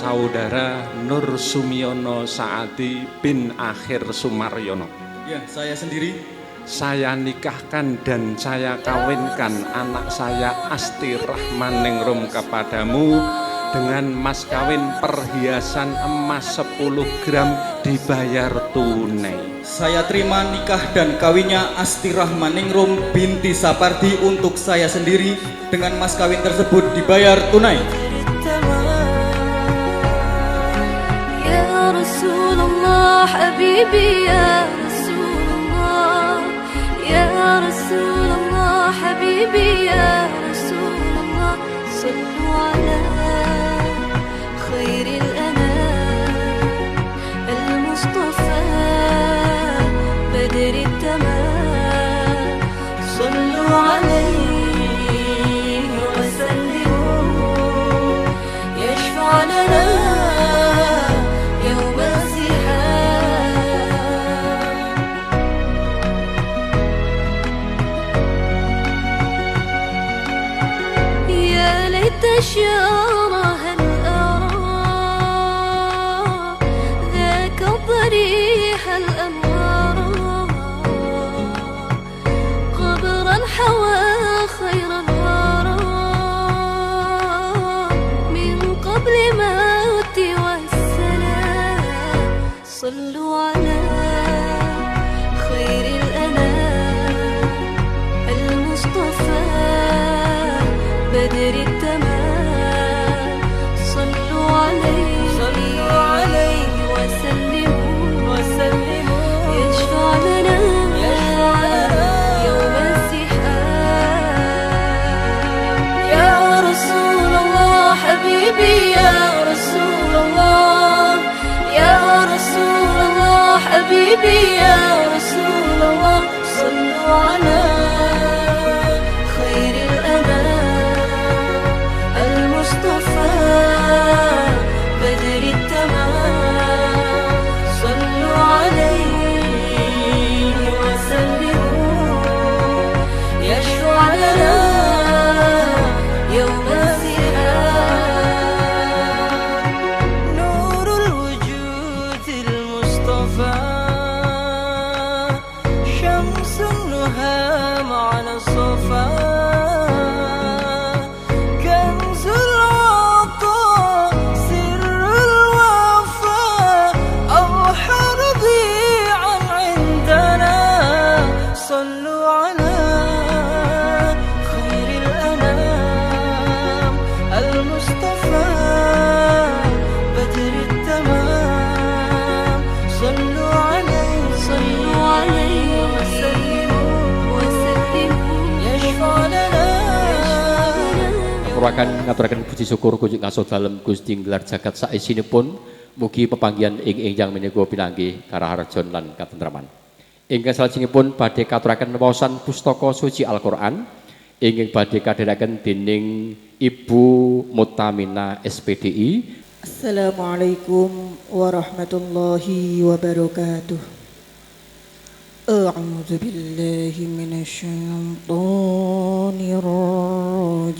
saudara Nur Sumiono Saadi bin Akhir Sumaryono. Ya, saya sendiri. Saya nikahkan dan saya kawinkan anak saya Asti Rahmaningrum kepadamu dengan mas kawin perhiasan emas 10 gram dibayar tunai. Saya terima nikah dan kawinnya Asti Rahmaningrum binti Sapardi untuk saya sendiri dengan mas kawin tersebut dibayar tunai. Ya Rasulullah Habibi ya Rasulullah, ya Rasulullah Habibi ya Rasulullah, sallu ala خير الأنام المصطفى بدر التمام صلوا عليه وسلموا يشفع لنا يوم الزحام. يا ليت شعرها ضريح الأنوار قبرا حوى خير الورى من قبل موت والسلام صلوا على خير الأنام المصطفى بدر التمام صلوا عليه وسلموا يشفع لنا يوم الزحام. يا رسول الله حبيبي يا رسول الله، يا رسول الله حبيبي يا رسول الله، صلوا على خير الأنام المصطفى بدر التمام صلوا عليه وسلموا يشفع لنا يوم الزحام. نور الوجود المصطفى شمس النهام على الصفا كنز العطاء سر الوفاء أوحى رضيعا عندنا صلوا على خير الأنام المصطفى بدر التمام صلوا عليه وسلموا يشفع لنا. Ngaturaken puji syukur kunjuk ngaso dalem Gusti nggelar jagat saesinipun mugi pepanggihan ing menika pinanggih karaharjan lan katentraman. Ingkang salajengipun badhe katuraken waosan pustaka suci Al-Qur'an ingkang badhe kadheraken dening Ibu Mutamina SPDI. Assalamualaikum warahmatullahi wabarakatuh. أعوذ بالله من الشيطان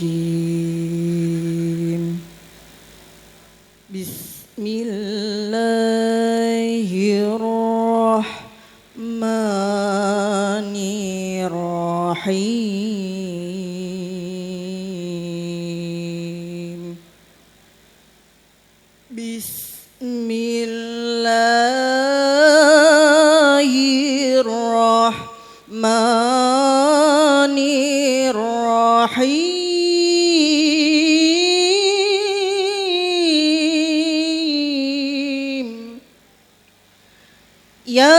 الرجيم. بسم الله الرحمن الرحيم. بسم الله الرحمن الرحيم. يا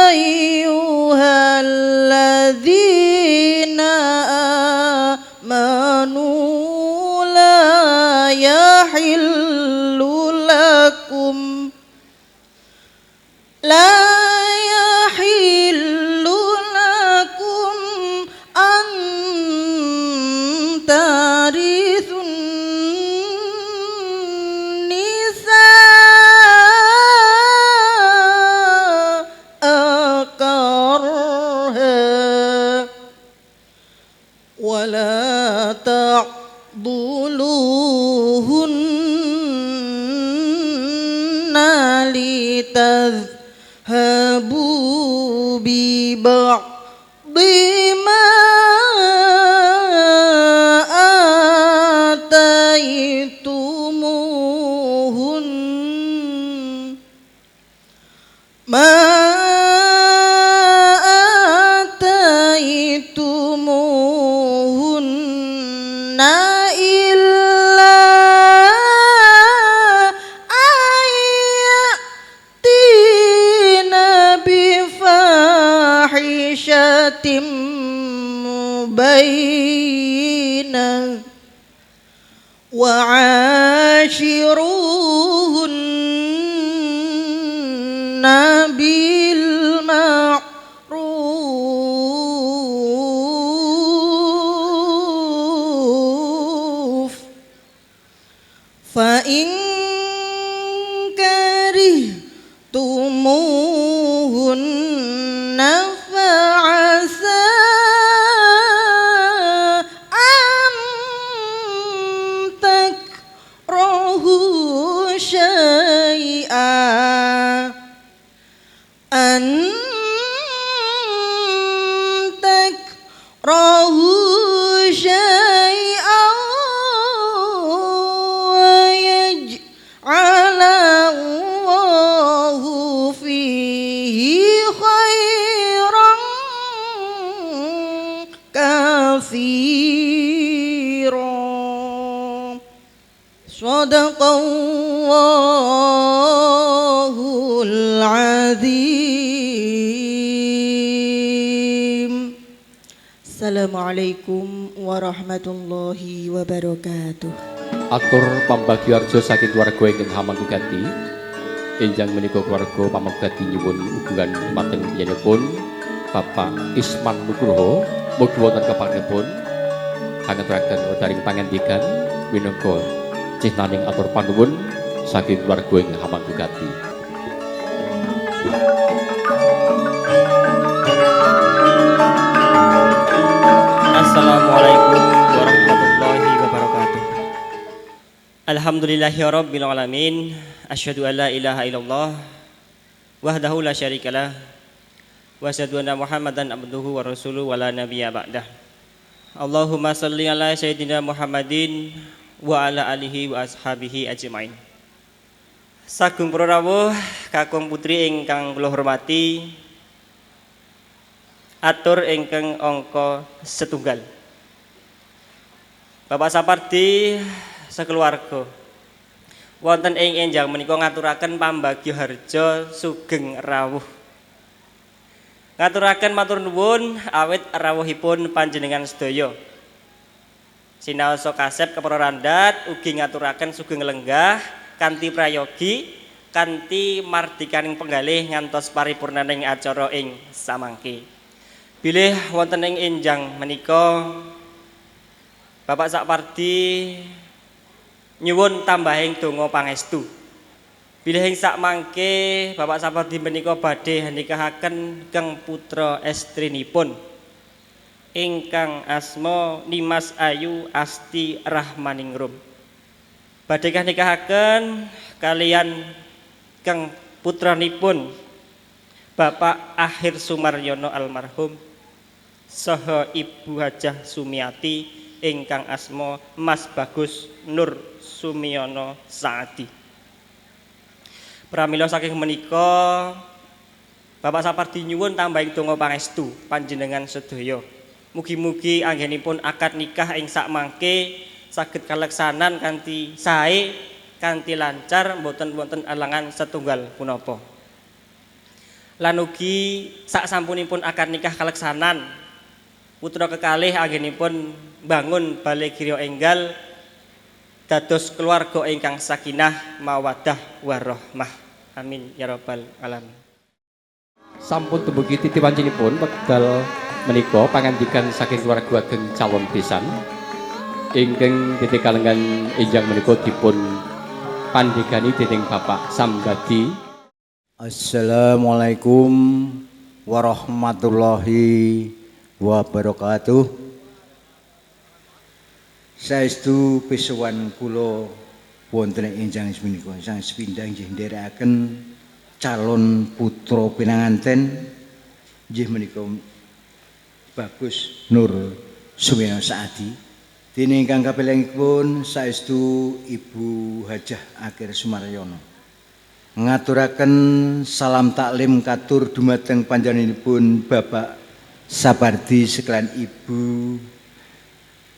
أيها الذين آمنوا لا يحل لكم أن ترثوا النساء كرها تعضلوهن لتذهبوا ببعض ما آتيتموهن إلا أن يأتين بفاحشة مبينة وعاشروهن بالمعروف فإن كرهتموهن فعسى أن تكرهوا شيئا ويجعل الله فيه خيرا كثيرا صدق الله العظيم. Assalamualaikum warahmatullahi wabarakatuh. Atur pambagiarjo saking keluarga ingkang hamangkugati enjang menika keluarga pamagati nyuwun hubungan mateng yenipun Bapak Isman Nugroho mugi wonten kepanipun kangeturaken daring pangandikan minangka cihnaning atur panuwun saking keluarga ingkang hamangkugati. Assalamualaikum warahmatullahi wabarakatuh. Alhamdulillahirabbil alamin. Asyhadu an la ilaha illallah wahdahu la syarikalah wa asyhadu anna Muhammadan abduhu wa rasuluhu wa la nabiyya ba'dah. Allahumma shalli ala sayyidina Muhammadin wa ala alihi wa ashabihi ajmain. Sagung para rawuh kakung putri ingkang kula hormati, atur ingkang angka setunggal. Bapak Sapardi sekeluarga wonten ing enjang menika ngaturaken pambagya harja sugeng rawuh. Ngaturaken matur nuwun awit rawuhipun panjenengan sedaya. Sinaosa kasep kepara randhat ugi ngaturaken sugeng lenggah kanthi prayogi kanthi mardikaning penggalih ngantos paripurnaning acara ing samangke. Bilih wonten ing enjang menika Bapak Sapardi nyuwun tambahing donga pangestu. Bilih ing sakmangke Bapak Sapardi menika badhe nikahaken keng putra estrinipun ingkang asma Nimas Ayu Asti Rahmaningrum. Badhe nikahaken kalian keng putranipun Bapak Akhir Sumaryono almarhum saha Ibu Hajah Sumiati ingkang asma Mas Bagus Nur Sumiono Saadi. Pramila saking menika Bapak Sapardi nyuwun tambahing donga pangestu panjenengan sedaya. Mugi-mugi anggenipun akad nikah ing sakmangke saged kaleksanan kanthi sae kanthi lancar mboten wonten alangan setunggal punapa. Lan ugi sak sampunipun akad nikah kaleksanan putra kekalih anggenipun bangun bale griya enggal dados keluarga ingkang sakinah mawaddah warahmah. Amin ya rabbal alamin. Sampun dumugi titiwancinipun wekdal menika pangandikan saking keluarga ageng calon besan ingkang titikalengan enjang menika dipun pandhegani dening Bapak Sambadi. Assalamualaikum warahmatullahi wabarakatuh. Saestu pesowan kula wonten ing enjang menika sang sepindhah inggih nderekaken calon putra pinanganten inggih menika Bagus Nur Sumiyana Saadi. Dene ingkang kapilengipun saestu Ibu Hajah Akhir Sumaryono. Ngaturaken salam taklim katur dumateng panjenenganipun Bapak Sapardi sekalian Ibu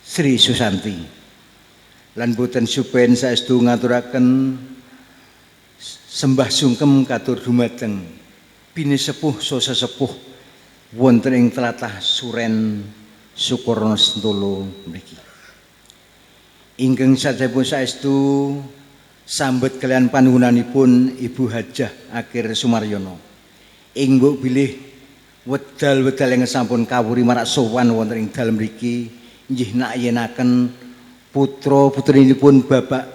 Sri Susanti. Lan boten supen saestu ngaturaken sembah sungkem katur dumateng pinisepuh sesepuh wonten ing tlatah Suren Sukorno Sentolo mriki. Ingkang sadayapun saestu sambet kalian panuwunanipun Ibu Hajah Akhir Sumaryono. Ing mbok bilih wedal-wedal ingkang sampun kawuri marak sowan wonten ing dalem mriki inggih nakyenaken putra-putrinipun Bapak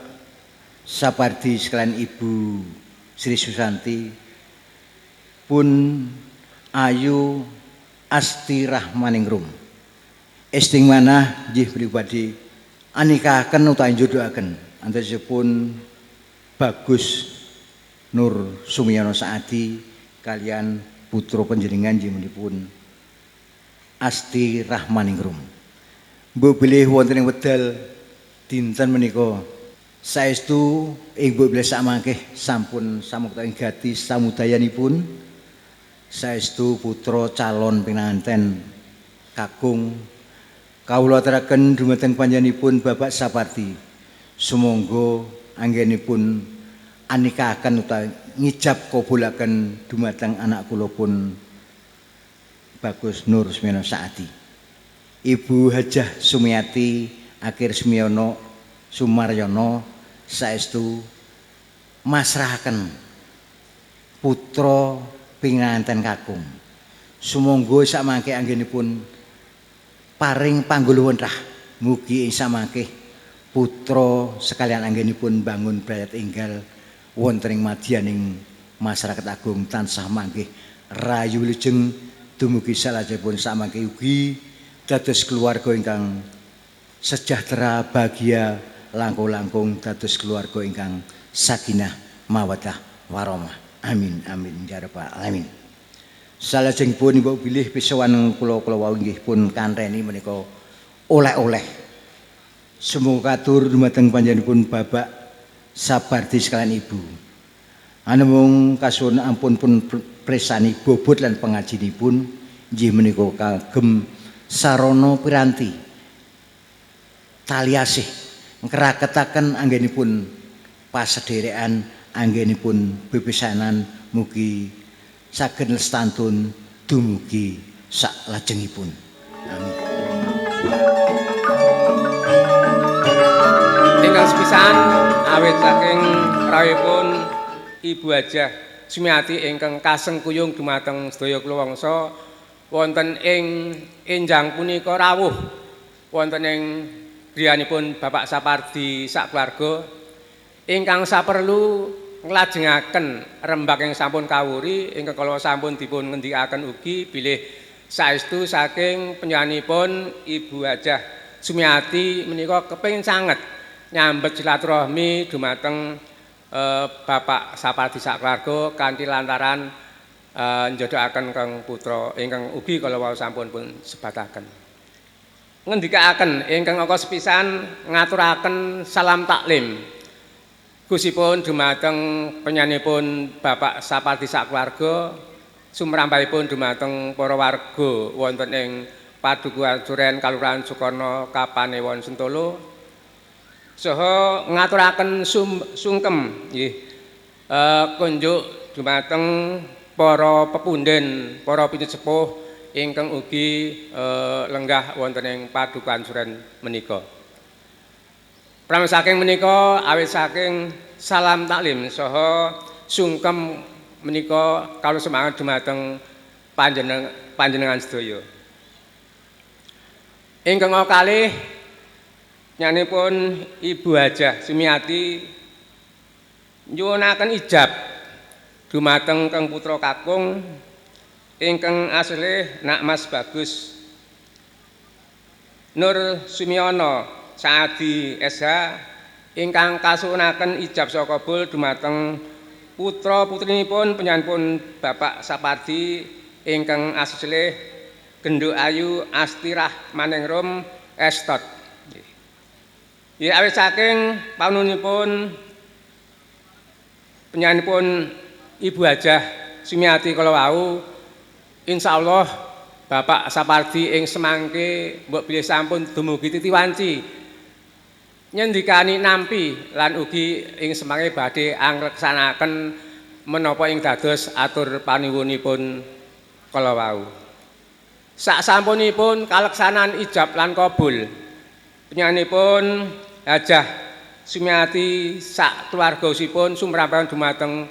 Sapardi sekalian Ibu Sri Susanti pun ayu asti rahmaningrum. Esting manah nggih pribadi anikaken utawi jodohaken antawisipun Bagus Nur Sumiyana Saadi kalian putra panjenengan nggih Asti Rahmaningrum. Mbok bilih wonten ing wedal dinten menika saestu ing mbok bilih samangkih sampun samukta ing gati samudayanipun saestu putra calon pinanganten kakung kawula aturaken dumateng panjenenganipun Bapak Sapardi. Sumangga anggenipun anikaken utawi ngijab kabulaken dumateng anak kula pun Bagus Nur Sumiyana Saadi. Ibu Hajah Sumiati Akhir Sumaryono saestu masrahaken putra pinganten kakung. Sumangga samangke anggenipun paring pangguluwenrah mugi samangke putra sekalian anggenipun bangun brayat enggal wonten ing madyaning masyarakat agung tansah manggih rayu wilujeng dumugi salajengipun samangke ugi dados keluarga ingkang sejahtera bahagia langkung-langkung dados keluarga ingkang sakinah mawaddah warahmah. Amin amin ya rabbal alamin. Salajengipun Ibu bilih pisawan kula wau inggih pun kantheni menika oleh-oleh. Semoga katur dumateng panjenenganipun Bapak Sapardi sekalian Ibu. Anamung kasuwun ampun pun presani bobot lan pengajinipun inggih menika kagem sarana piranti tali asih ngraketaken anggenipun pasederekan anggenipun bebesanan mugi saged lestantun dumugi saklajengipun. Amin. Ingkang sepisan awit saking rawuhipun Ibu Hajah Sumiati ingkang kasengkuyung dumateng sedaya kula wangsa wonten ing enjang punika rawuh wonten ing griyanipun Bapak Sapardi sakluwarga ingkang saperlu nglajengaken rembag ing sampun kawuri ingkang kala sampun dipun ngendikaken ugi bilih saestu saking penyanipun Ibu Hajah Sumiati menika kepengin sanget nyambet silaturahmi dumateng Bapak Sapardi sakluwarga kanthi lantaran njodohaken kang putra ingkang ugi kala wau sampun pun sebataken. Ngendikaken ingkang angka sepisan ngaturaken salam taklim. Gusipun dumateng penyanipun Bapak Sapardi sakluwarga sumrampahipun dumateng para warga wonten ing Padukuhan Suren Kalurahan Sukorno Kapanewon Sentolo saha ngaturaken sungkem nggih kunjuk dumateng para pepunden, para pinisepuh ingkang ugi lenggah wonten ing Padukuhan Suren menika. Pramila saking menika awit saking salam taklim saha sungkem menika kawula semangat dumateng panjenengan sedaya. Ingkang kalih nyanipun Ibu Hajah Sumiati nyuwunaken ijab dumateng kang putra kakung ingkang aslih nak Mas Bagus Nur Sumiyana Saadi SH ingkang kasuwunaken ijab saha kabul dumateng putra putrinipun penyanpun Bapak Sapardi ingkang aslih Genduk Ayu Astirah Maningrum Estot. Ya awit saking panunipun penyanpun Ibu Hajah Sumiati kala wau insyaallah Bapak Sapardi ing semangke mbok bilih sampun dumugi titi wanci nyendikani nampi lan ugi ing semangke badhe angreksanaken menapa ing dados atur paniwunipun kala wau. Sak sampunipun kaleksanan ijab lan kabul penyanipun Hajah Sumiati sak keluargosipun sumrampang dumateng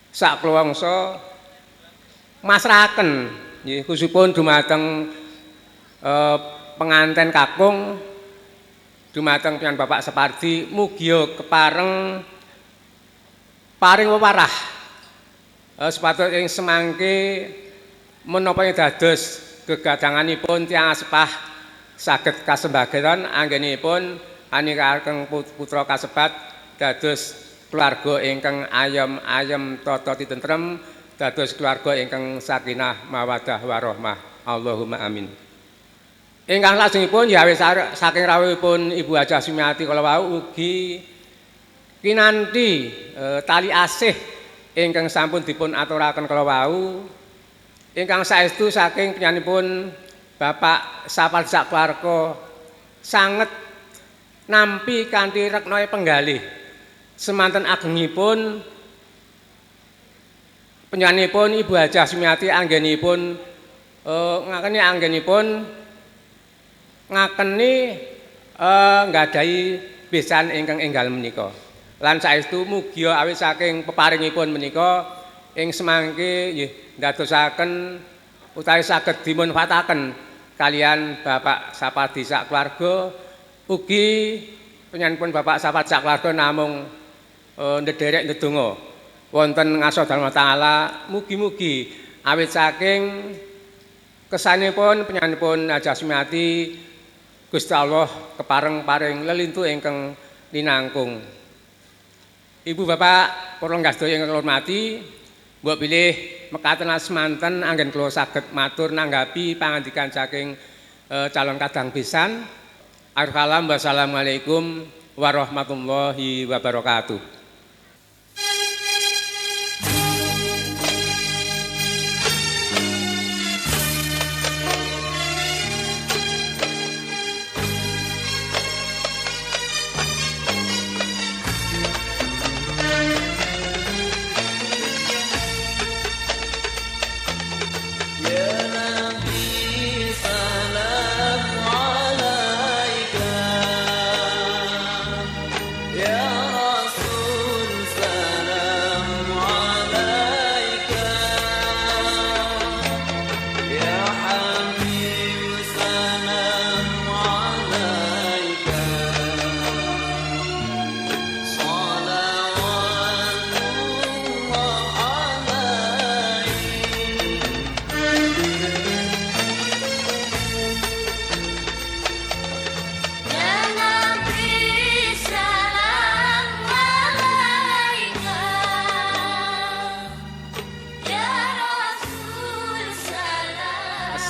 sak klawangsa masrahaken nggih khususipun dumateng penganten kakung dumateng piyambak Bapak Sapardi mugia kepareng paring wewarah sepatut ing semangke menapa dados gegadanganipun tiyang asepah saged kasembagetan anggenipun anikakeng putra kasebat dados keluarga ingkang ayem-ayem tata tentrem dados keluarga ingkang sakinah mawaddah warahmah. Allahumma amin. Ingkang lajengipun ya wis saking rawuhipun Ibu Hajah Sumiati kala wau ugi kinanthi tali asih ingkang sampun dipun aturaken kala wau ingkang saestu saking penyanipun Bapak Sapardi sak keluarga sanget nampi kanthi reknaya penggalih semanten agengipun penyanipun Ibu Hajah Sumiati anggenipun ngakeni nggadahi besan ingkang enggal menika lan saestu mugia awit saking peparingipun menika ing semangke nggih ndadosaken utawi saged dimunfataken kalian Bapak Sapardi sak keluarga ugi penyanipun Bapak Sapardi sak keluarga namung ndederek ndedonga wonten ngarsa Dhamma Taala mugi-mugi awit saking kesanipun penyanipun Hajah Sumiati Gusti Allah kepareng-paring lelintu ingkang linangkung. Ibu Bapak para sedaya ingkang hormati, mbok bilih mekaten semanten anggen kula saged matur nanggapi pangandikan saking calon kadang besan. Assalamualaikum warahmatullahi wabarakatuh.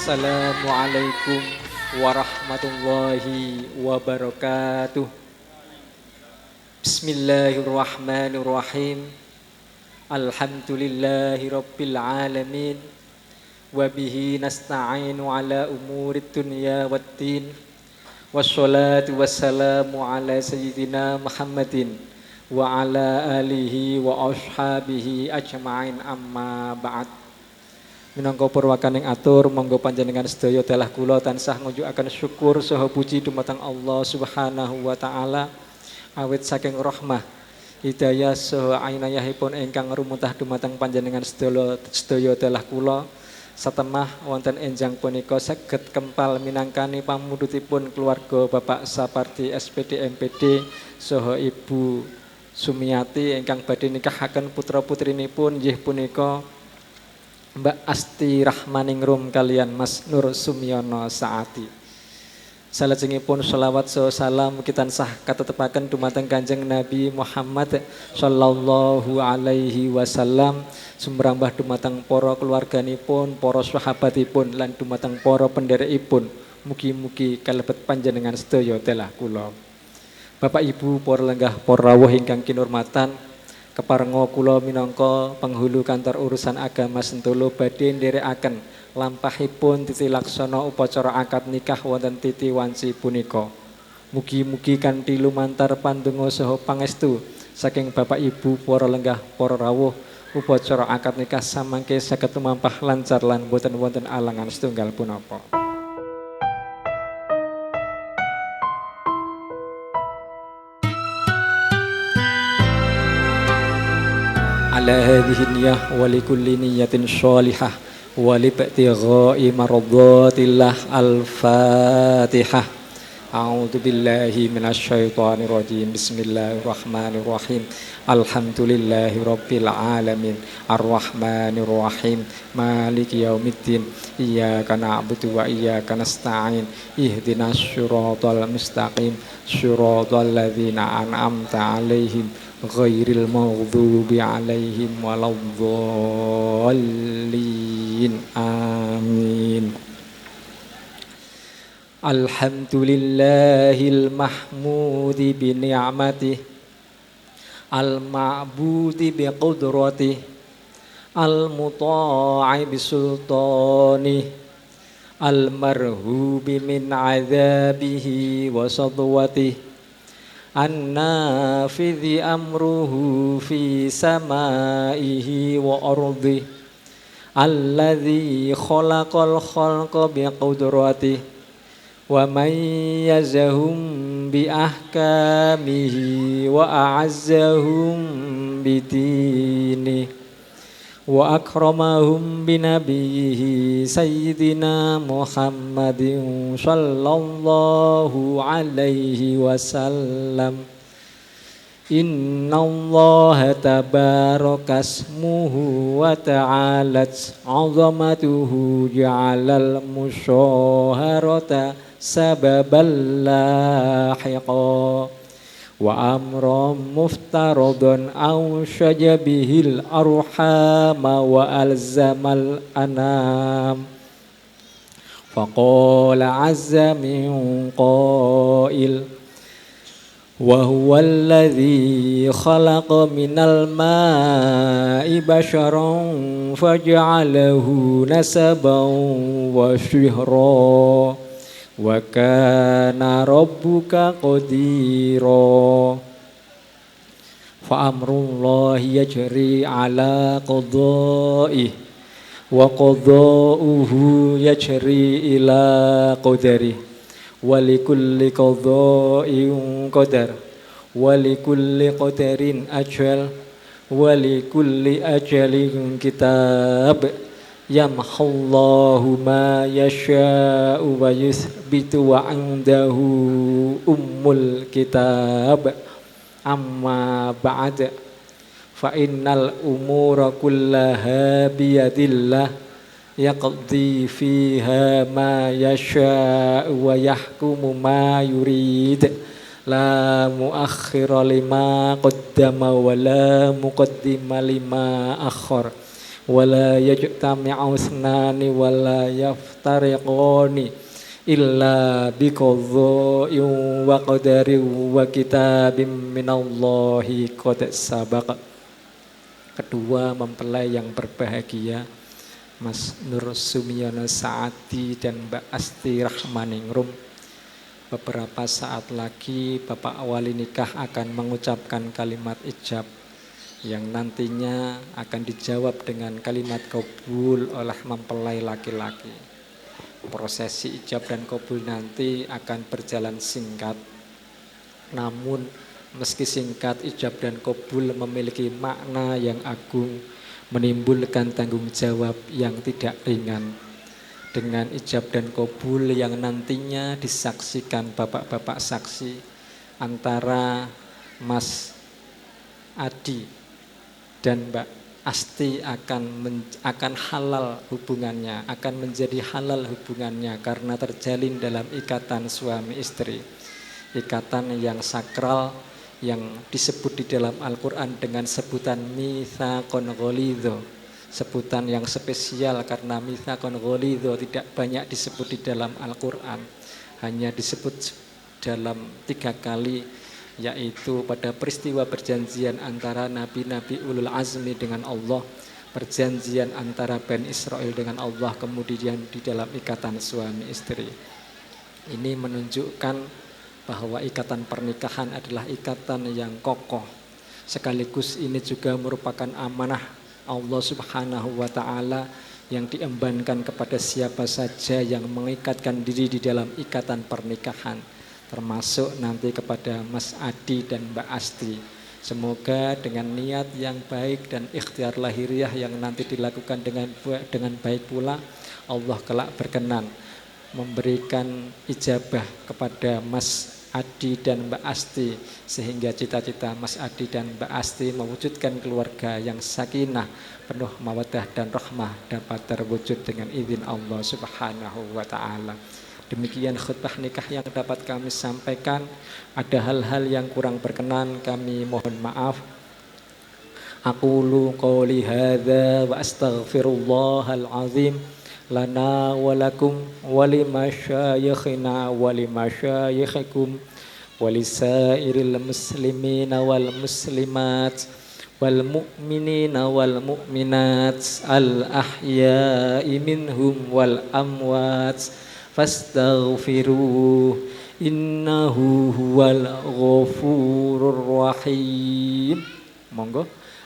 Assalamualaikum warahmatullahi wabarakatuh. Bismillahirrahmanirrahim. Alhamdulillahi rabbil alamin. Wabihi nasta'inu ala umurid dunya waddin. Wassalatu wassalamu ala sayyidina Muhammadin wa ala alihi wa ashabihi ajma'in amma ba'd. Minangka purwakaning atur monggo panjenengan sedaya dalah kula tansah ngunjukaken syukur saha puji dumateng Allah Subhanahu wa taala awit saking rahmah hidayah saha inayahipun ingkang rumuntah dumateng panjenengan sedaya dalah kula satemah wonten enjang punika saged kempal minangkani pamudhutipun keluarga Bapak Sapardi SPD MPD saha Ibu Sumiati ingkang badhe nikahaken putra-putrinipun inggih punika Mbak Asti Rahmaningrum kalian Mas Nur Sumiono Saati. Salajengipun sholawat salam kita tansah katetepaken dumateng Kanjeng Nabi Muhammad sallallahu alaihi wasallam, sumrambah dumateng para keluarganipun, para sahabatipun lan dumateng para pendherekipun. Mugi-mugi kalebet panjenengan sedaya telah kula. Bapak Ibu para lenggah para rawuh ingkang kinurmatan, keparenga kula minangka penghulu kantor urusan agama Sentolo badhe nderekaken lampahipun titi laksana upacara akad nikah wonten titi wanci punika. Mugi-mugi kanthi lumantar pandonga saha pangestu saking Bapak Ibu para lenggah para rawuh, upacara akad nikah samangke saged tumampah lancar lan boten wonten alangan setunggal punapa. Ala hadhihi niyyah wa likulli niyyatin shalihah wa libtigha'i maradatillah. Al-Fatihah. A'udzu billahi minasyaitonir rajim. Bismillahirrahmanirrahim. Alhamdulillahi rabbil alamin. Arrahmanir rahim. Maliki yaumiddin. Iyyaka na'budu wa iyyaka nasta'in. Ihdinas siratal mustaqim. Siratal ladzina an'amta 'alaihim ghairil maghdubi 'alaihim waladdallin. Amin. Alhamdulillahil mahmudi bi ni'matih, al-ma'budi bi qudratih, al-muta'i bi sultanih, al-marhubi min 'adzabihi wa sadwatih, an-nafidhi amruhu fi samaihi wa ardih, alladzi khalaqal khalqa bi qudratih wa man yazahum bi ahkamihi wa a'azzahum bi dinihi wa akramahum bi nabiyhi sayyidina Muhammadin sallallahu alaihi wasallam. Inna Allah tabaraka asmuhu wa ta'alat 'azamatuhu ja'alal musyaharata sababal lahiqa wa amran muftaradan aw syajabihil arhama wa alzamal anam. Faqala 'azza min qail wa huwallazi khalaqa minal ma'i basharan faj'alahu nasaban wa shihra wa kana rabbuka qadira. Fa amrullahi yajri ala qada'ihi wa qada'uhu yajri ila qadarihi. Walikulli qada'in qadar, walikulli qadarin ajal, walikulli ajalin kitab. Yamhallahu ma yasha'u wa yuthbitu wa 'indahu ummul kitab. Amma ba'd, fa innal umura kullaha biyadillah yaqdi fiha ma yasha wa yahkumu ma yurid. La muakhkhira lima qaddama wa la muqaddima lima akhkhar wa la yajtami'u ithnani wa la yaftariqani illa biqadha'in wa qadarin wa kitabim minallahi qad sabaq. Kedua mempelai yang berbahagia, Mas Nur Sumiono Saadi dan Mbak Asti Rahmaningrum. Beberapa saat lagi Bapak wali nikah akan mengucapkan kalimat ijab yang nantinya akan dijawab dengan kalimat qabul oleh mempelai laki-laki. Prosesi ijab dan qabul nanti akan berjalan singkat. Namun meski singkat, ijab dan qabul memiliki makna yang agung, menimbulkan tanggung jawab yang tidak ringan. Dengan ijab dan qabul yang nantinya disaksikan bapak-bapak saksi antara Mas Adi dan Mbak Asti akan halal hubungannya, akan menjadi halal hubungannya karena terjalin dalam ikatan suami istri. Ikatan yang sakral yang disebut di dalam Al-Quran dengan sebutan mitsaqon ghalidho. Sebutan yang spesial karena mitsaqon ghalidho tidak banyak disebut di dalam Al-Quran. Hanya disebut dalam 3 kali, yaitu pada peristiwa perjanjian antara nabi-nabi ulul azmi dengan Allah, perjanjian antara Bani Israel dengan Allah, kemudian di dalam ikatan suami istri. Ini menunjukkan bahwa ikatan pernikahan adalah ikatan yang kokoh. Sekaligus ini juga merupakan amanah Allah Subhanahu wa Ta'ala yang diembankan kepada siapa saja yang mengikatkan diri di dalam ikatan pernikahan, termasuk nanti kepada Mas Adi dan Mbak Asti. Semoga dengan niat yang baik dan ikhtiar lahiriah yang nanti dilakukan dengan baik pula, Allah kelak berkenan memberikan ijabah kepada Mas Adi dan Mbak Asti, sehingga cita-cita Mas Adi dan Mbak Asti mewujudkan keluarga yang sakinah, penuh mawaddah dan rahmah dapat terwujud dengan izin Allah Subhanahu wa Ta'ala. Demikian khutbah nikah yang dapat kami sampaikan. Ada hal-hal yang kurang berkenan, kami mohon maaf. Aqulu qawli hadza wa astaghfirullahal azim lana wa lakum wa limasyayikhina wa limasyayikhikum wa lisairil muslimina wal muslimat wal mu'minina wal mu'minat al ahya'i minhum wal amwat fastaghfiruh innahu huwal ghafurur rahim. Monggo.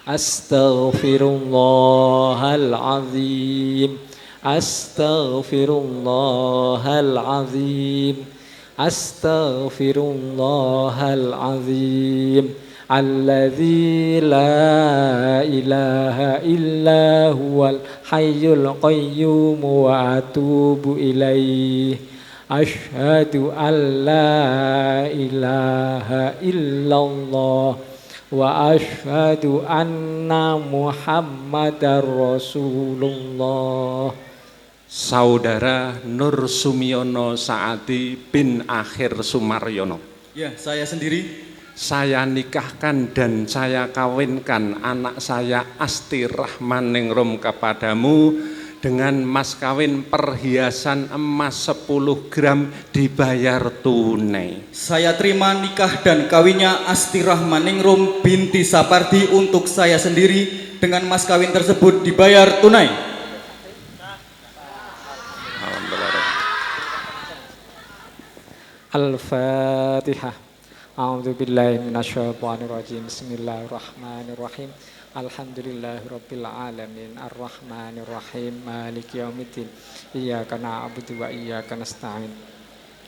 Astaghfirullahal azim, astaghfirullahal azim, astaghfirullahal azim, alladzi la ilaha illa huwal hayyul qayyum wa atubu ilaih. Asyhadu an la ilaha illallah wa asyhadu anna Muhammadar Rasulullah. Saudara Nur Sumiono Saadi bin Akhir Sumaryono. Ya, saya sendiri. Saya nikahkan dan saya kawinkan anak saya Asti Rahmaningrum kepadamu dengan mas kawin perhiasan emas 10 gram dibayar tunai. Saya terima nikah dan kawinnya Asti Rahmaningrum binti Sapardi untuk saya sendiri dengan mas kawin tersebut dibayar tunai. Al-Fatihah. A'udzu billahi minasyaitonir rajim. Bismillahirrahmanirrahim. Alhamdulillahirabbil alamin arrahmanir rahim maliki yaumiddin. Iyyaka na'budu wa iyyaka nasta'in.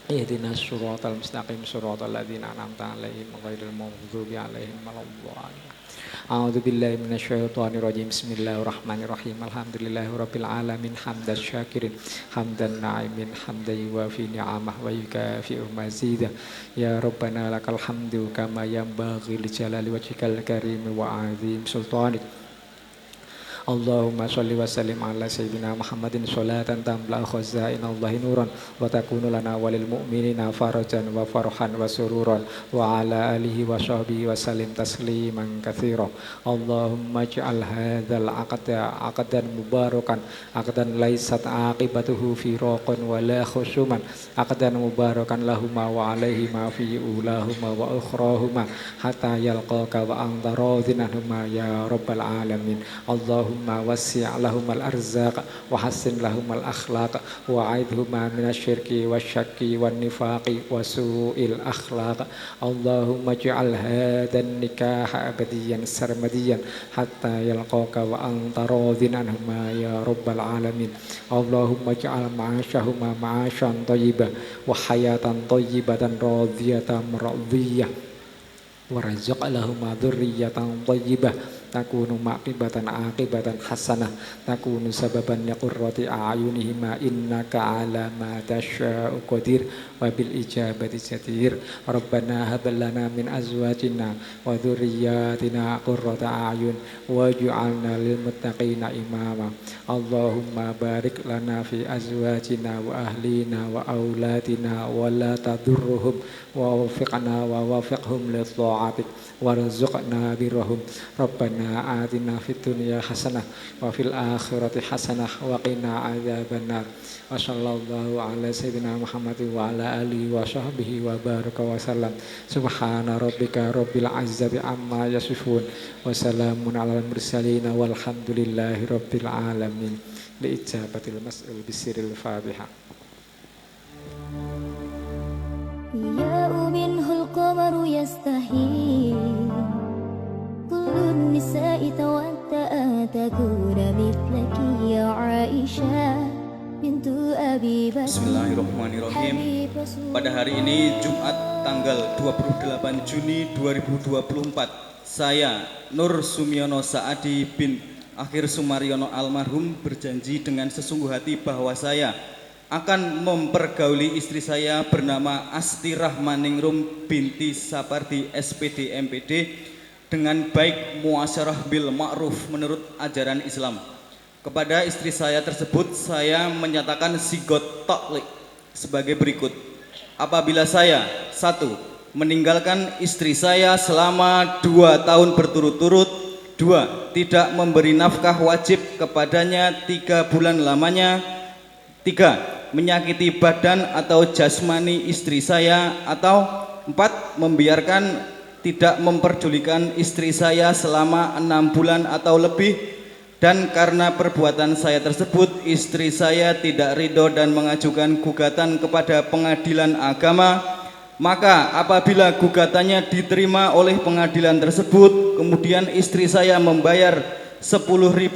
Ihdinas siratal mustaqim siratal ladzina an'amta 'alaihim ghairil maghdubi 'alaihim waladdallin. A'udzu billahi minasyaitonir rajim. Bismillahirrahmanirrahim. Alhamdulillahirabbil alamin hamdas syakirin hamdan na'imin hamdan yuwafi ni'amah wa yukafi'u mazidah. Ya Rabbana lakal hamdu kama yanbaghi li jalali wajhikal karim wa 'azim sultanik. Allahumma sholli wa sallim ala sayyidina Muhammadin sholatan tamla khazainallahi nuran wa takunu lana walil mu'minina farajan wa farhan wa sururan wa ala alihi wa sahbihi wa sallim tasliman katsira. Allahumma ij'al hadzal aqdan mubarakan aqdan laysat aqibatuhu firaqan wa la khusuman aqdan mubarakan lahuma wa alaihima fi ulahuma wa ukhrahuma hatta yalqaka wa anta radhin anhuma ya rabbal alamin. Allahumma wasi' lahumal arzaq wa hassin lahumal akhlaq wa aidhuma minasyirki wasyakki wan nifaqi wa su'il akhlaq. Allahumma ij'al hadan nikaha abadiyan sarmadiyan hatta yalqaka wa anta radhin anhuma ya rabbal alamin. Allahumma ij'al ma'asyahuma ma'asyan thayyibah wa hayatan thayyibatan radiyatan radiyah wa razaq lahuma dzurriyyatan thayyibah takunu maqibatan aqibatan hasanah takunu sababan liqurrati a'yunihima innaka ala ma tasya'u qadir wa bil ijabati jadir rabbana hab lana min azwajina wa dzurriyyatina qurrata a'yun waj'alna lil muttaqina imama Allahumma barik lana fi azwajina wa ahlina wa auladina wa la tadurruhum wa wafiqna wa wafiqhum li ta'atik warzuqna birrahum rabbana atina fid dunya hasanah wa fil akhirati hasanah wa qina adzabannar wa sallallahu ala sayyidina Muhammadin wa ala alihi wa sahbihi wa baraka wa sallam subhana rabbika rabbil izzati amma yasifun wa salamun alal mursalin walhamdulillahi rabbil alamin li ijabatil mas'ul bisiril Fatihah. يا منه القمر يستحيل كل النساء تودأ تكون مثلك يا عائشة بنت أبي بكر. Bismillahirrahmanirrahim. Pada hari ini Jumat tanggal 28 Juni 2024, saya Nur Sumiono Saadi bin Akhir Sumaryono almarhum berjanji dengan sesungguh hati bahwa saya akan mempergauli istri saya bernama Asti Rahmaningrum binti Sapardi SPD MPD dengan baik muasyarah bil ma'ruf menurut ajaran Islam. Kepada istri saya tersebut saya menyatakan sigot taklik sebagai berikut. Apabila saya 1. meninggalkan istri saya selama 2 tahun berturut-turut, 2. tidak memberi nafkah wajib kepadanya 3 bulan lamanya, 3. menyakiti badan atau jasmani istri saya, atau 4. membiarkan tidak memperdulikan istri saya selama 6 bulan atau lebih, dan karena perbuatan saya tersebut istri saya tidak ridho dan mengajukan gugatan kepada pengadilan agama, maka apabila gugatannya diterima oleh pengadilan tersebut kemudian istri saya membayar Rp10.000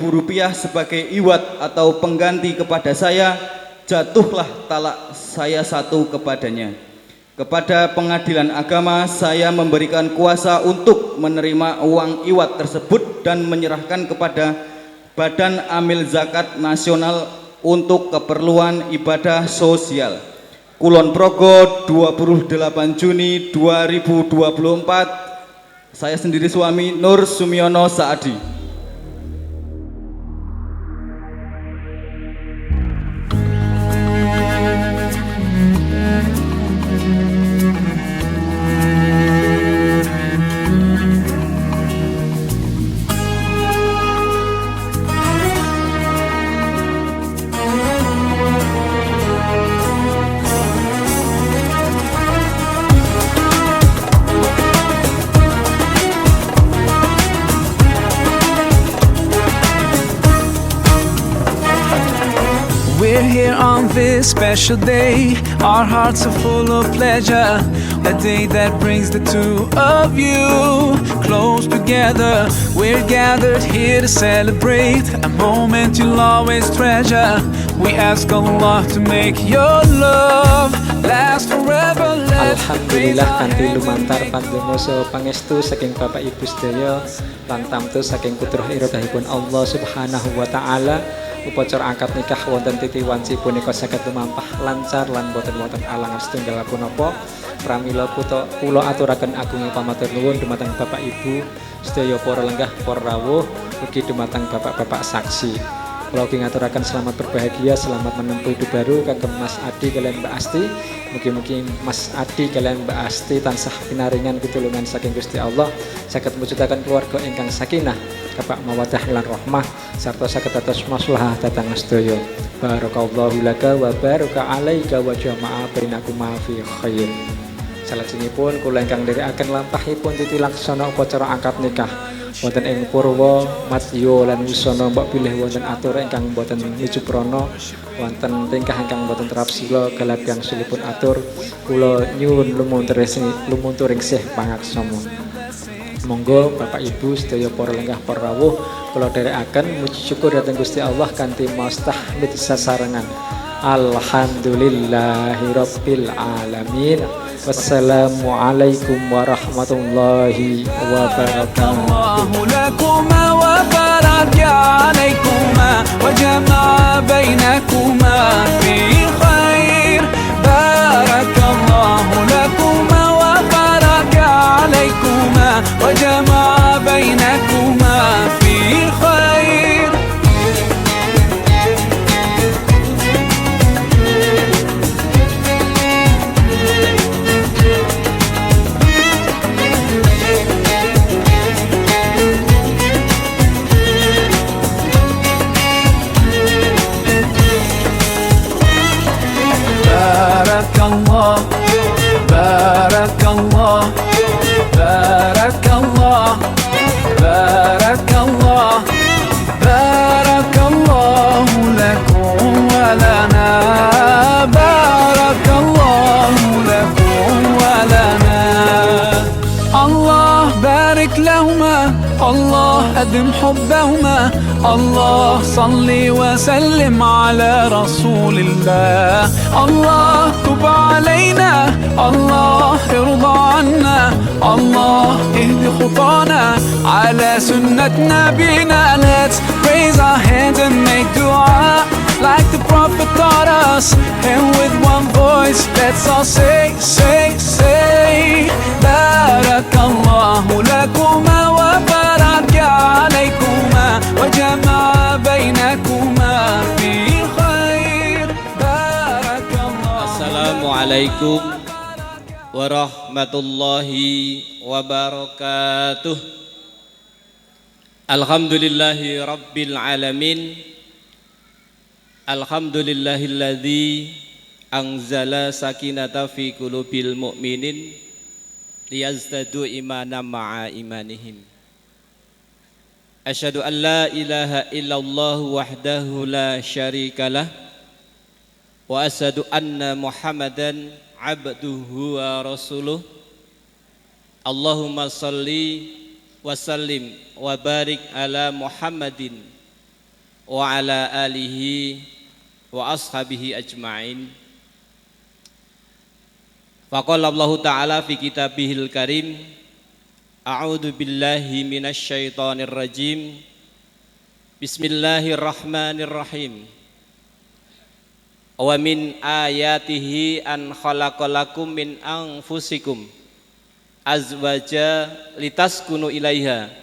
sebagai iwat atau pengganti kepada saya, jatuhlah talak saya 1 kepadanya. Kepada pengadilan agama saya memberikan kuasa untuk menerima uang iwat tersebut dan menyerahkan kepada Badan Amil Zakat Nasional untuk keperluan ibadah sosial. Kulon Progo 28 Juni 2024. Saya sendiri suami Nur Sumiono Saadi. We're here on this special day. Our hearts are full of pleasure. A day that brings the two of you close together. We're gathered here to celebrate a moment you'll always treasure. We ask Allah to make your love last forever. Alhamdulillah kanthi lumantar pandosa pangestu saking Bapak Ibu sedaya lan tamtu saking putra iradahipun Allah Subhanahu wa taala. Upacara akad nikah wonten titi wanci punika saged lumampah lancar lan boten wonten alangan setunggal punapa. Pramila kula aturaken agunging pamatur nuwun dumateng Bapak Ibu sedaya para lenggah para rawuh ugi dumateng bapak-bapak saksi. Kula ugi ngaturaken selamat berbahagia, selamat menempuh hidup baru kagem Mas Adi kalian Mbak Asti. Mugi-mugi Mas Adi kalian Mbak Asti tansah pinaringan pitulungan saking Gusti Allah saged mujudaken keluarga ingkang sakinah, kapak mawaddah lan rahmah sarta saged dados maslahah dhateng sedaya. Barakallahu laka wa baraka alaika wa jama'a bainakuma fi khair. Salajengipun kula ingkang nderekaken lampahipun titi laksana upacara akad nikah wonten ing Purwa Madya lan Wisana mbok bilih wonten atur ingkang boten nuju prana, wonten tingkah ingkang boten terap sila galagang sulipun atur kula nyuwun lumunturing sih pangaksama. Monggo Bapak Ibu sedaya para lenggah para rawuh kula dherekaken muji syukur dhateng Gusti Allah kanthi mastahmid sasarengan. Alhamdulillahirabbil alamin. Wassalamualaikum warahmatullahi wabarakatuh. عليكما وجمع بينكما في خير بارك الله لكما وبارك عليكما وجمع بينكما في خير بارك الله بارك الله بارك الله بارك الله بارك الله لكم ولنا بارك الله لكم ولنا الله بارك لهما الله أدم حبهما الله صل وسلم على رسول الله الله تب علينا الله ارضى عنا الله اهد خطانا على سنة نبينا. Let's raise our hands and make dua like the Prophet taught us, and with one voice let's all say, say, say Barakallahu lakuma wa baraka alaykuma wa jama'a bainakuma fi khair. Barakallahu. Assalamualaikum warahmatullahi wabarakatuh. Alhamdulillahi rabbil alamin. Alhamdulillahilladzi anzala sakinata fi qulubil mu'minin liyazdadu imanan ma'a imanihim. Asyhadu an la ilaha illallah wahdahu la syarikalah wa asyhadu anna Muhammadan abduhu wa rasuluh. Allahumma salli wa sallim wa barik ala Muhammadin wa ala alihi wa ashabihi ajma'in. Faqala Allah Ta'ala fi kitabihil karim, a'udzu billahi minasy syaithanir rajim. Bismillahirrahmanirrahim. Wa min ayatihi an khalaqalakum min anfusikum azwaja litaskunu ilaiha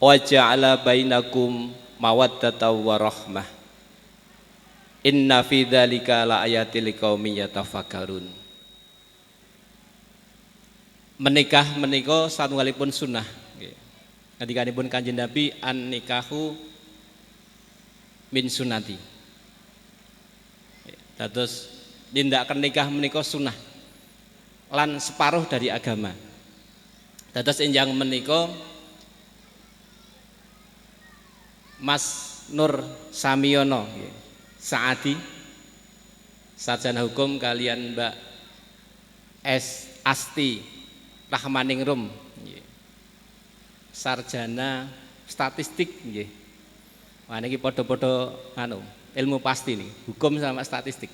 wa ja'ala bainakum mawaddatan wa rahmah. Inna fi dzalika laayatil liqaumin yatafakkarun. Menikah menika satunggalipun sunnah. Ngendikanipun Kanjeng Nabi, an nikahu min sunnati. Dados nindakaken nikah menika sunnah lan separuh dari agama. Dados enjang menika Mas Nur Samiono Saadi sarjana hukum kalian Mbak S Asti Rahmaningrum sarjana statistik nggih. Wah niki padha-padha anu ilmu pasti nih, hukum sama statistik.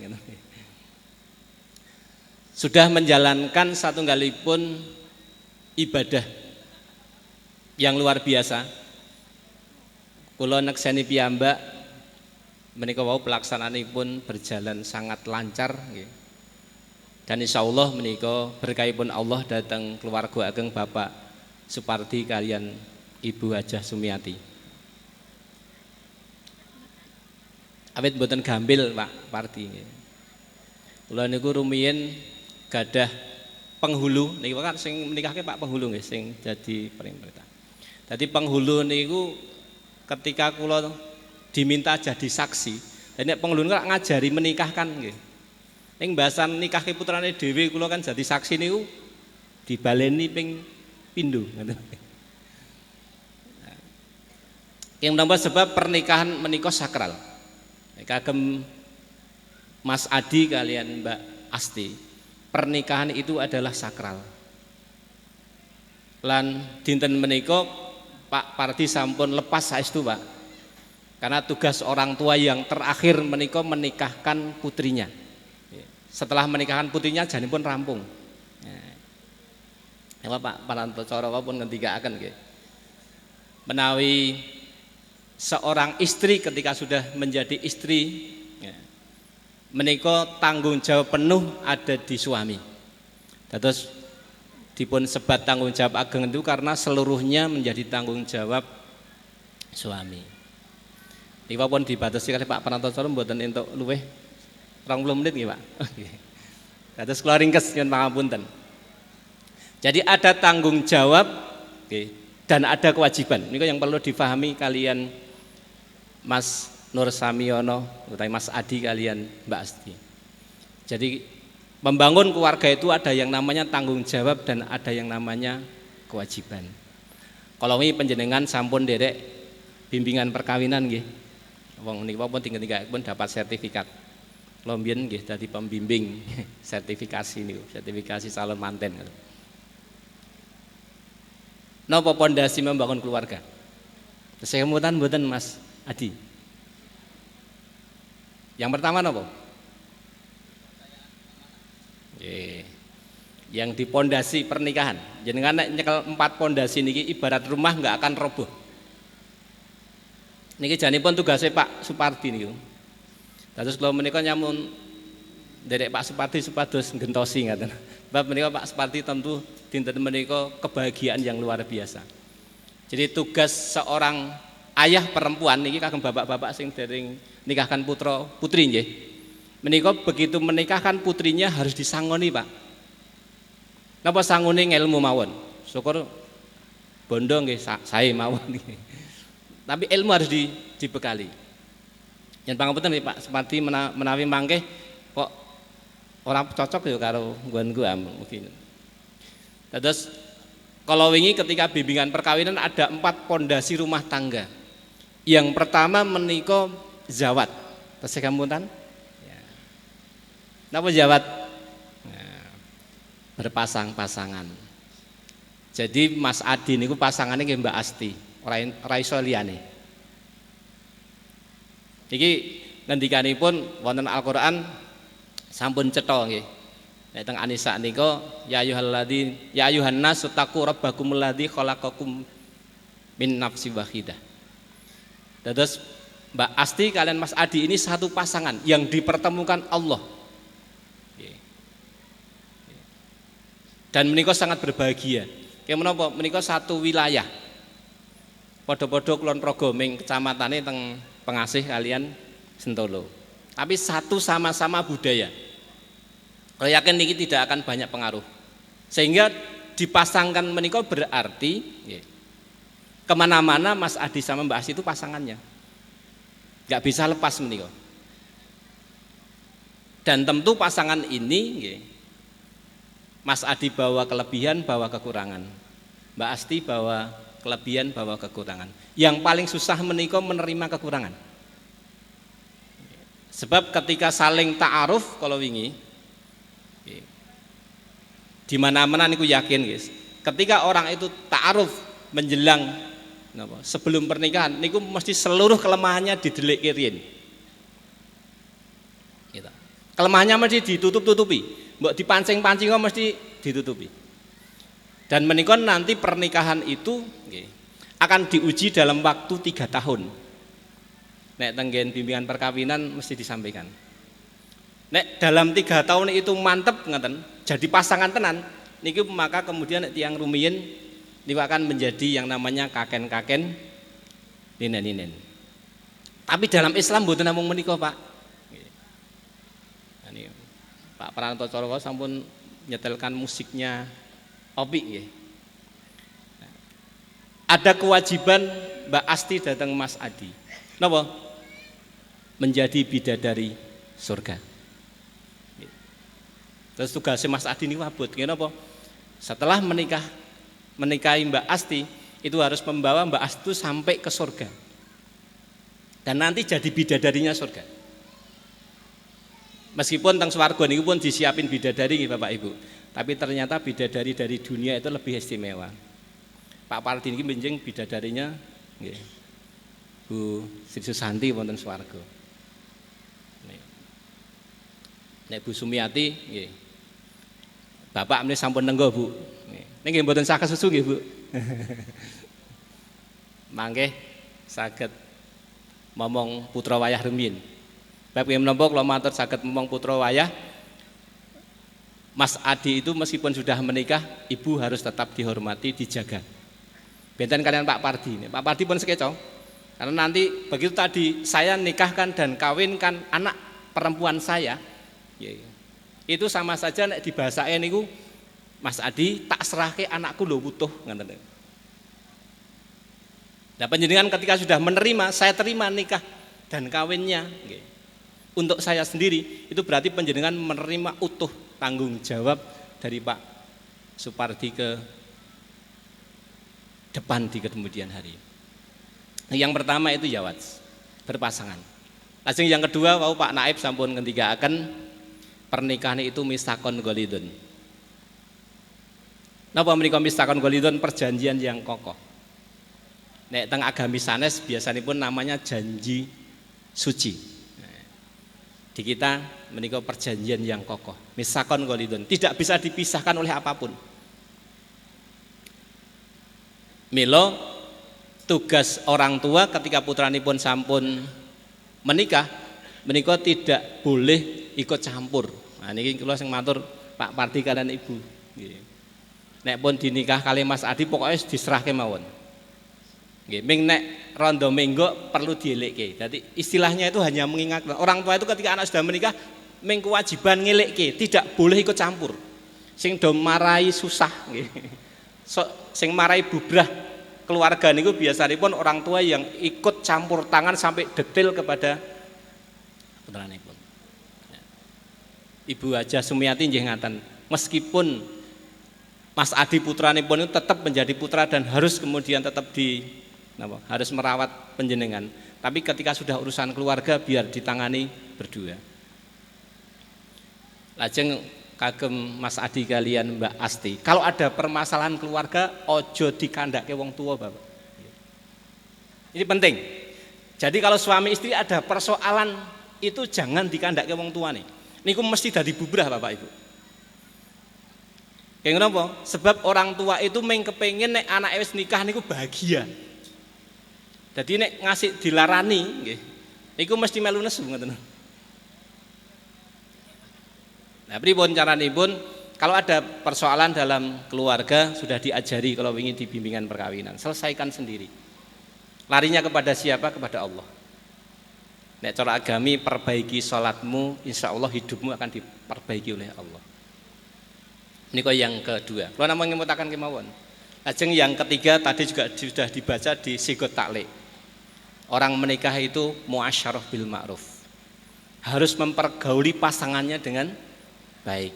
Sudah menjalankan satunggalipun ibadah yang luar biasa. Kula nekseni piyambak menika wau pelaksanaanipun berjalan sangat lancar nggih. Dan insyaallah menika berkahipun Allah datang keluarga ageng Bapak Supardi kalian Ibu Hajah Sumiati. Awit mboten gambil Pak Pardi. Kula niku rumiyin gadah penghulu niku kan sing menikahke Pak penghulu nggih sing dadi pemerintah. Dadi penghulu niku ketika kula diminta jadi saksi, dan nek penghulu niku ngajari menikahkan nggih. Ning bahasan nikahke putrane dhewe kula kan jadi saksi niku dibaleni ping pindho ngoten. Yang nambah sebab pernikahan menika sakral. Kagem Mas Adi kalian Mbak Asti, pernikahan itu adalah sakral. Lan dinten menika Pak Pardi sampun lepas saestu Pak. Karena tugas orang tua yang terakhir menika menikahkan putrinya. Setelah menikahkan putrinya janipun rampung. Ya Pak Parantocara pun ngendikaaken nggih. Menawi seorang istri ketika sudah menjadi istri ya, menika tanggung jawab penuh ada di suami. Terus dipun sebat tanggung jawab ageng itu karena seluruhnya menjadi tanggung jawab suami. Niki pun dibatasi kali Pak Pranatosoro mboten entuk luweh 20 menit nggih Pak. Nggih. Terus kula ringkes nyuwun pangapunten. Jadi ada tanggung jawab okay, dan ada kewajiban. Ini yang perlu difahami kalian Mas Nur Samiono, utawi Mas Adi kalian Mbak Asti. Jadi membangun keluarga itu ada yang namanya tanggung jawab dan ada yang namanya kewajiban. Kalau ini penjenengan sampun derek bimbingan perkawinan nggih. Wong niku pun tinggal pun dapat sertifikat. Kula mbiyen nggih dadi pembimbing sertifikasi niku, sertifikasi calon manten. Napa pondasi membangun keluarga? Kesemutan mboten Mas Adi. Yang pertama napa? Yang di pondasi pernikahan. Jenengan nek nyekel 4 pondasi niki ibarat rumah nggak akan roboh. Niki janipun tugasnya Pak Supardi niku. Terus kalau menika nyamun derek Pak Supardi supados gentosi ngaten. Bab menika Pak Supardi tentu dinten menika kebahagiaan yang luar biasa. Jadi tugas seorang ayah perempuan niki kagem bapak-bapak sing dereng nikahkan putra putri nggih. Menika begitu menikahkan putrinya harus disangoni, Pak. Napa sangone ngelmu mawon? Syukur bondo nggih sae mawon nggih. Tapi ilmu harus dibekali. Yen pangapunten Pak Supardi menawi mangke kok ora cocok ya karo nggonku mungkin. Terus kalau wingi ketika bimbingan perkawinan ada 4 pondasi rumah tangga. Yang pertama menika zawat. Tesih kamuntan? Ya. Napa zawat? Nah, berpasang-pasangan. Jadi Mas Adi niku pasangannya nggih Mbak Asti, ora iso liyane. Iki ngendikanipun wonten Al-Qur'an sampun cetha nggih. Nek teng An-Nisa nika ya ayyuhan nas taqu rabbakumul ladzi khalaqakum min nafsin wahidah. Terus Mbak Asti kalian Mas Adi ini satu pasangan yang dipertemukan Allah. Dan menika sangat berbahagia. Kayak menapa? Menika satu wilayah. Padha-padha kulon Progo ming kecamatane teng Pengasih kalian Sentolo. Tapi satu sama-sama budaya. Kalau yakin niki tidak akan banyak pengaruh. Sehingga dipasangkan menika berarti kemana-mana Mas Adi sama Mbak Asti itu pasangannya. Gak bisa lepas menika. Dan tentu pasangan ini Mas Adi bawa kelebihan, bawa kekurangan. Mbak Asti bawa kelebihan, bawa kekurangan. Yang paling susah menika menerima kekurangan. Sebab ketika saling ta'aruf kalau wingi di mana-mana niku yakin guys. Ketika orang itu ta'aruf menjelang sebelum pernikahan niku mesti seluruh kelemahannya didelik kirin. Gitu. Kelemahannya mesti ditutup-tutupi. Mbok dipancing-pancing kok mesti ditutupi. Dan menika nanti pernikahan itu akan diuji dalam waktu 3 tahun. Nek tenggen bimbingan perkawinan mesti disampaikan. Nek dalam 3 tahun itu mantep ngeten, jadi pasangan tenan, niku maka kemudian nek tiyang rumiyin niku akan menjadi yang namanya kaken-kaken ninen-ninen. Tapi dalam Islam mboten namung menika, Pak. Ini Pak Pranatosoro sampun nyetelkan musiknya Opi nggih. Ada kewajiban Mbak Asti datang Mas Adi. Napa? Menjadi bidadari surga. Terus tugasnya Mas Adi ini wabut. Kenapa? Setelah menikahi Mbak Asti, itu harus membawa Mbak Asti itu sampai ke surga. Dan nanti jadi bidadarinya surga. Meskipun teng swarga niku pun disiapin bidadari nggih Bapak Ibu. Tapi ternyata bidadari dari dunia itu lebih istimewa. Pak Pardi niki benjing bidadarinya nggih. Bu Sri Susanti wonten swarga. Nek Bu Sumiati nggih. Bapak menika sampun nenggo, Bu. Nggih mboten saged susu nggih, Bu. Mangke saged momong putra wayah rumiyin. Bab menapa kula matur saged momong putra wayah Mas Adi itu meskipun sudah menikah, ibu harus tetap dihormati, dijaga. Benten kalian Pak Pardi. Pak Pardi pun sekeco. Karena nanti begitu tadi saya nikahkan dan kawinkan anak perempuan saya, itu sama saja nek dibahasae niku Mas Adi tak serahke anakku lho butuh ngoten. Nah panjenengan ketika sudah menerima, saya terima nikah dan kawinnya untuk saya sendiri, itu berarti panjenengan menerima utuh tanggung jawab dari Pak Supardi ke depan di kemudian hari. Yang pertama itu jawaz berpasangan. Lajeng yang kedua wau Pak Naib sampun ngendikaken pernikahan itu misakon golidun. Napa menika misakon golidun? Perjanjian yang kokoh. Nek teng agami sanes biasanipun namanya janji suci. Di kita menika perjanjian yang kokoh, misakon golidun, tidak bisa dipisahkan oleh apapun. Milo tugas orang tua ketika putranipun sampun menikah, menika tidak boleh ikut campur. Nah niki kula sing matur Pak Pardi kalian Ibu. Nek pun dinikah kali Mas Adi pokoknya diserahke mawon. Nggih, ming nek rondo minggu perlu dielekke. Jadi istilahnya itu hanya mengingat orang tua itu ketika anak sudah menikah ming kewajiban ngelekke, tidak boleh ikut campur. Sing do marai susah nggih. Sing marai bubrah keluarga niku biasanipun orang tua yang ikut campur tangan sampai detail kepada putranipun. Ibu Haja Sumiati nggih ngaten, meskipun Mas Adi putranipun itu tetap menjadi putra dan harus kemudian tetap harus merawat panjenengan. Tapi ketika sudah urusan keluarga biar ditangani berdua. Lajeng kagem Mas Adi kalian Mbak Asti, kalau ada permasalahan keluarga ojo dikandake wong tua Bapak. Ini penting. Jadi kalau suami istri ada persoalan itu jangan dikandake wong tua nih. Niku mesti dadi bubrah Bapak Ibu. Kayak kenapa? Sebab orang tua itu kepengin nek anak wis nikah niku bahagia. Jadi nek ngasih dilarani nggih, niku mesti melu nesu ngoten. Nah, pripun caranipun kalau ada persoalan dalam keluarga sudah diajari kalau ingin di bimbingan perkawinan, selesaikan sendiri. Larinya kepada siapa? Kepada Allah. Nek cara agami perbaiki salatmu, insya Allah hidupmu akan diperbaiki oleh Allah. Niko yang kedua. Kalau namanya mengatakan kemauan. Lajeng yang ketiga tadi juga sudah dibaca di Sigot Taklek. Orang menikah itu muasyarah bil ma'ruf. Harus mempergauli pasangannya dengan baik.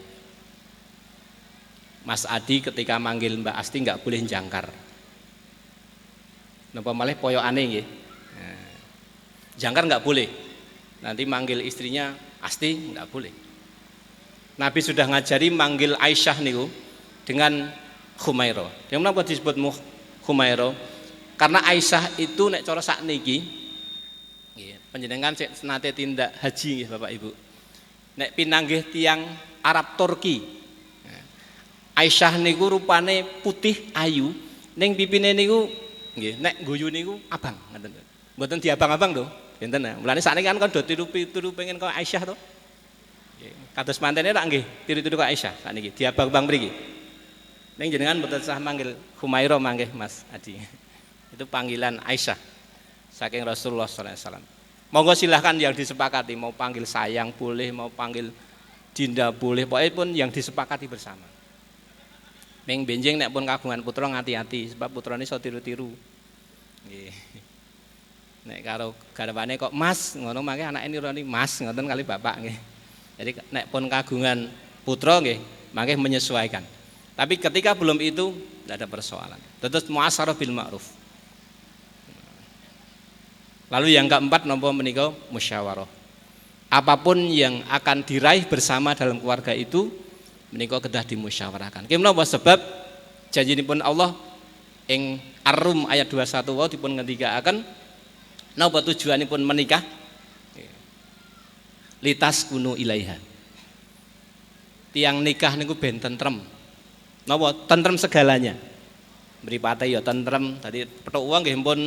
Mas Adi ketika manggil Mbak Asti nggak boleh jangkar. Napa malih poyokane nggih. Nah, jangkar nggak boleh. Nanti manggil istrinya Asti nggak boleh. Nabi sudah ngajari manggil Aisyah niku dengan Khumairo. Yang menapa disebut Khumairo? Karena Aisyah itu nek cara sakniki nggih, panjenengan nate tindak haji nggih Bapak Ibu. Nek pinanggih tiang Arab Turki. Aisyah niku rupane putih ayu, ning pipine niku nggih, nek guyu niku abang ngoten. Mboten diabang-abang to. Benten nah. Mulane sakniki kan do tiru pengen kok Aisyah to. Nggih, kados mantene tak nggih, tiru-tiru kok Aisyah sakniki, diabang-abang mriki. Ning jenengan mboten sah manggil Khumairo manggih Mas Adi. Itu panggilan Aisyah saking Rasulullah SAW. Monggo silahkan yang disepakati, mau panggil sayang boleh, mau panggil Dinda boleh, pokoknya pun yang disepakati bersama. Ming benjing nek pun kagungan putra ngati-hati, sebab putrane iso tiru-tiru. Nggih. Nek karo garwane kok Mas, ngono mangke anake nironi Mas, ngoten kali bapak nggih. Jadi nek pun kagungan putra nggih, mangke menyesuaikan. Tapi ketika belum itu tidak ada persoalan. Terus muasyarah bil ma'ruf. Lalu yang keempat napa menika musyawarah. Apapun yang akan diraih bersama dalam keluarga itu menika kedah dimusyawarahkan. Nggih menapa sebab janjinipun Allah ing Ar-Rum ayat 21 wau dipun ngendikaaken napa tujuanipun menikah? Litas kunu ilaiha. Tiang nikah niku ben tentrem. Napa tentrem segalanya. Mripate ya tentrem, tadi petuk uang nggih pun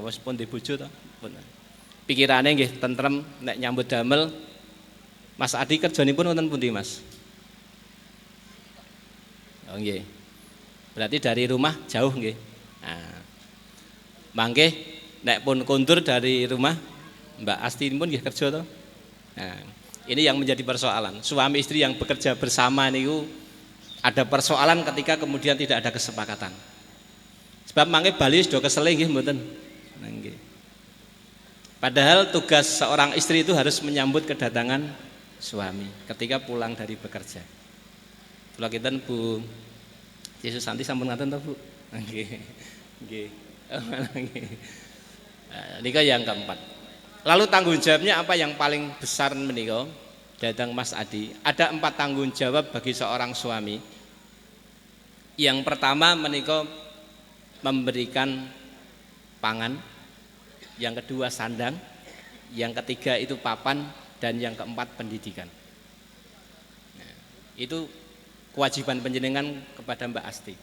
wis pun dibojo to. pikirane nggih tentrem nek nyambut damel. Mas Adi kerjanipun wonten pundi, Mas? Oh nggih. Berarti dari rumah jauh nggih. Nah. Mangke nek pun kondur dari rumah Mbak Asti pun nggih kerja to. Nah, ini yang menjadi persoalan. Suami istri yang bekerja bersama niku ada persoalan ketika kemudian tidak ada kesepakatan. Sebab mangke bali sudah kesel nggih mboten. Nah, nggih. Padahal tugas seorang istri itu harus menyambut kedatangan suami ketika pulang dari bekerja. Kula kinten Bu Yesus Santi sampun ngaten to, Bu? Nggih. Nggih. Nika yang keempat. Lalu tanggung jawabnya apa yang paling besar menika? Datang Mas Adi. Ada 4 tanggung jawab bagi seorang suami. Yang pertama menika memberikan pangan, yang kedua sandang, yang ketiga itu papan, dan yang keempat pendidikan. Nah, itu kewajiban panjenengan kepada Mbak Asti.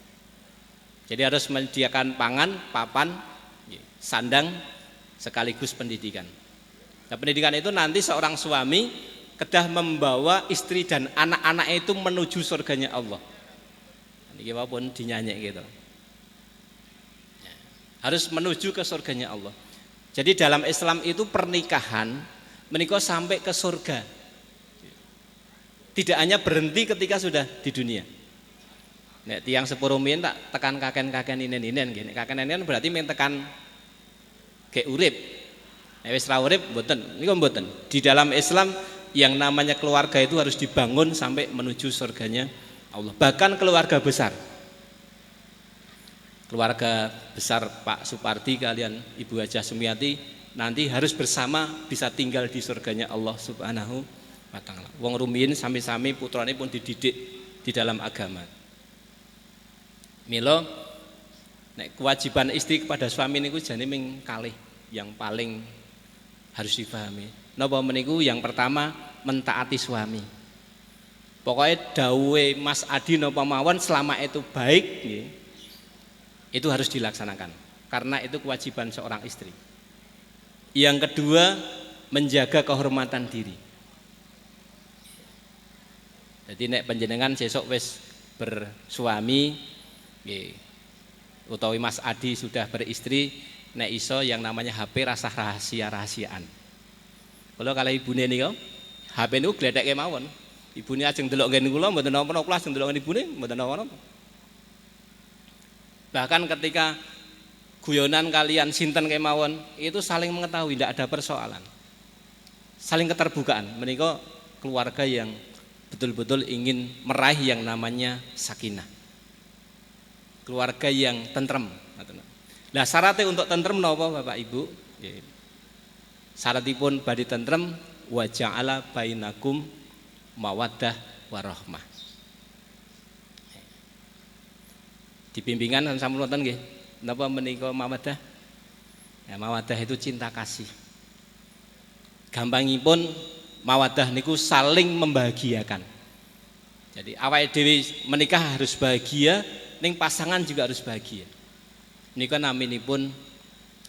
Jadi harus menyediakan pangan, papan, sandang, sekaligus pendidikan. Nah, pendidikan itu nanti seorang suami kedah membawa istri dan anak-anak itu menuju surganya Allah. Ini walaupun dinyanyi gitu. Ya, harus menuju ke surganya Allah. Jadi dalam Islam itu pernikahan menikah sampai ke surga. Tidak hanya berhenti ketika sudah di dunia. Nek tiang sepuro min tak tekan kaken inen gini. Kaken inen berarti men tekan ke urip. Nek wis ra urip mboten. Niku mboten. Di dalam Islam yang namanya keluarga itu harus dibangun sampai menuju surganya Allah. Bahkan keluarga besar. Keluarga besar Pak Supardi kalian Ibu Hajah Sumiati nanti harus bersama bisa tinggal di surganya Allah Subhanahu wa taala. Wong rumiyin sami-sami putrane pun dididik di dalam agama. Milo nek kewajiban istri kepada suami niku jane ming kalih yang paling harus dipahami. Napa meniku yang pertama mentaati suami. Pokoknya dawuhe Mas Adi napa mawon selama itu baik nggih, itu harus dilaksanakan karena itu kewajiban seorang istri. Yang kedua menjaga kehormatan diri. Jadi nek panjenengan sesuk wis bersuami nggih utawi Mas Adi sudah beristri, nek iso yang namanya HP rasa rahasia-rahasiaan. Kalau ibune nika HP niku glethekke mawon. Ibune ajeng delok nggen kula mboten napa-napa, kula ajeng delok nggen ibune mboten napa-napa. Bahkan ketika guyonan kalian sinten kemawon itu saling mengetahui, tidak ada persoalan. Saling keterbukaan. Menika keluarga yang betul-betul ingin meraih yang namanya sakinah. Keluarga yang tentrem. Nah, syaratnya untuk tentrem napa Bapak Ibu? Syaratipun badhe tentrem wa ja'ala bainakum mawaddah warahmah. Di bimbingan sampun wonten nggih. Napa menika mawaddah? Ya, mawaddah itu cinta kasih. Gampangipun mawaddah niku saling membahagiakan. Jadi awake dhewe menikah harus bahagia, ning pasangan juga harus bahagia. Nika naminipun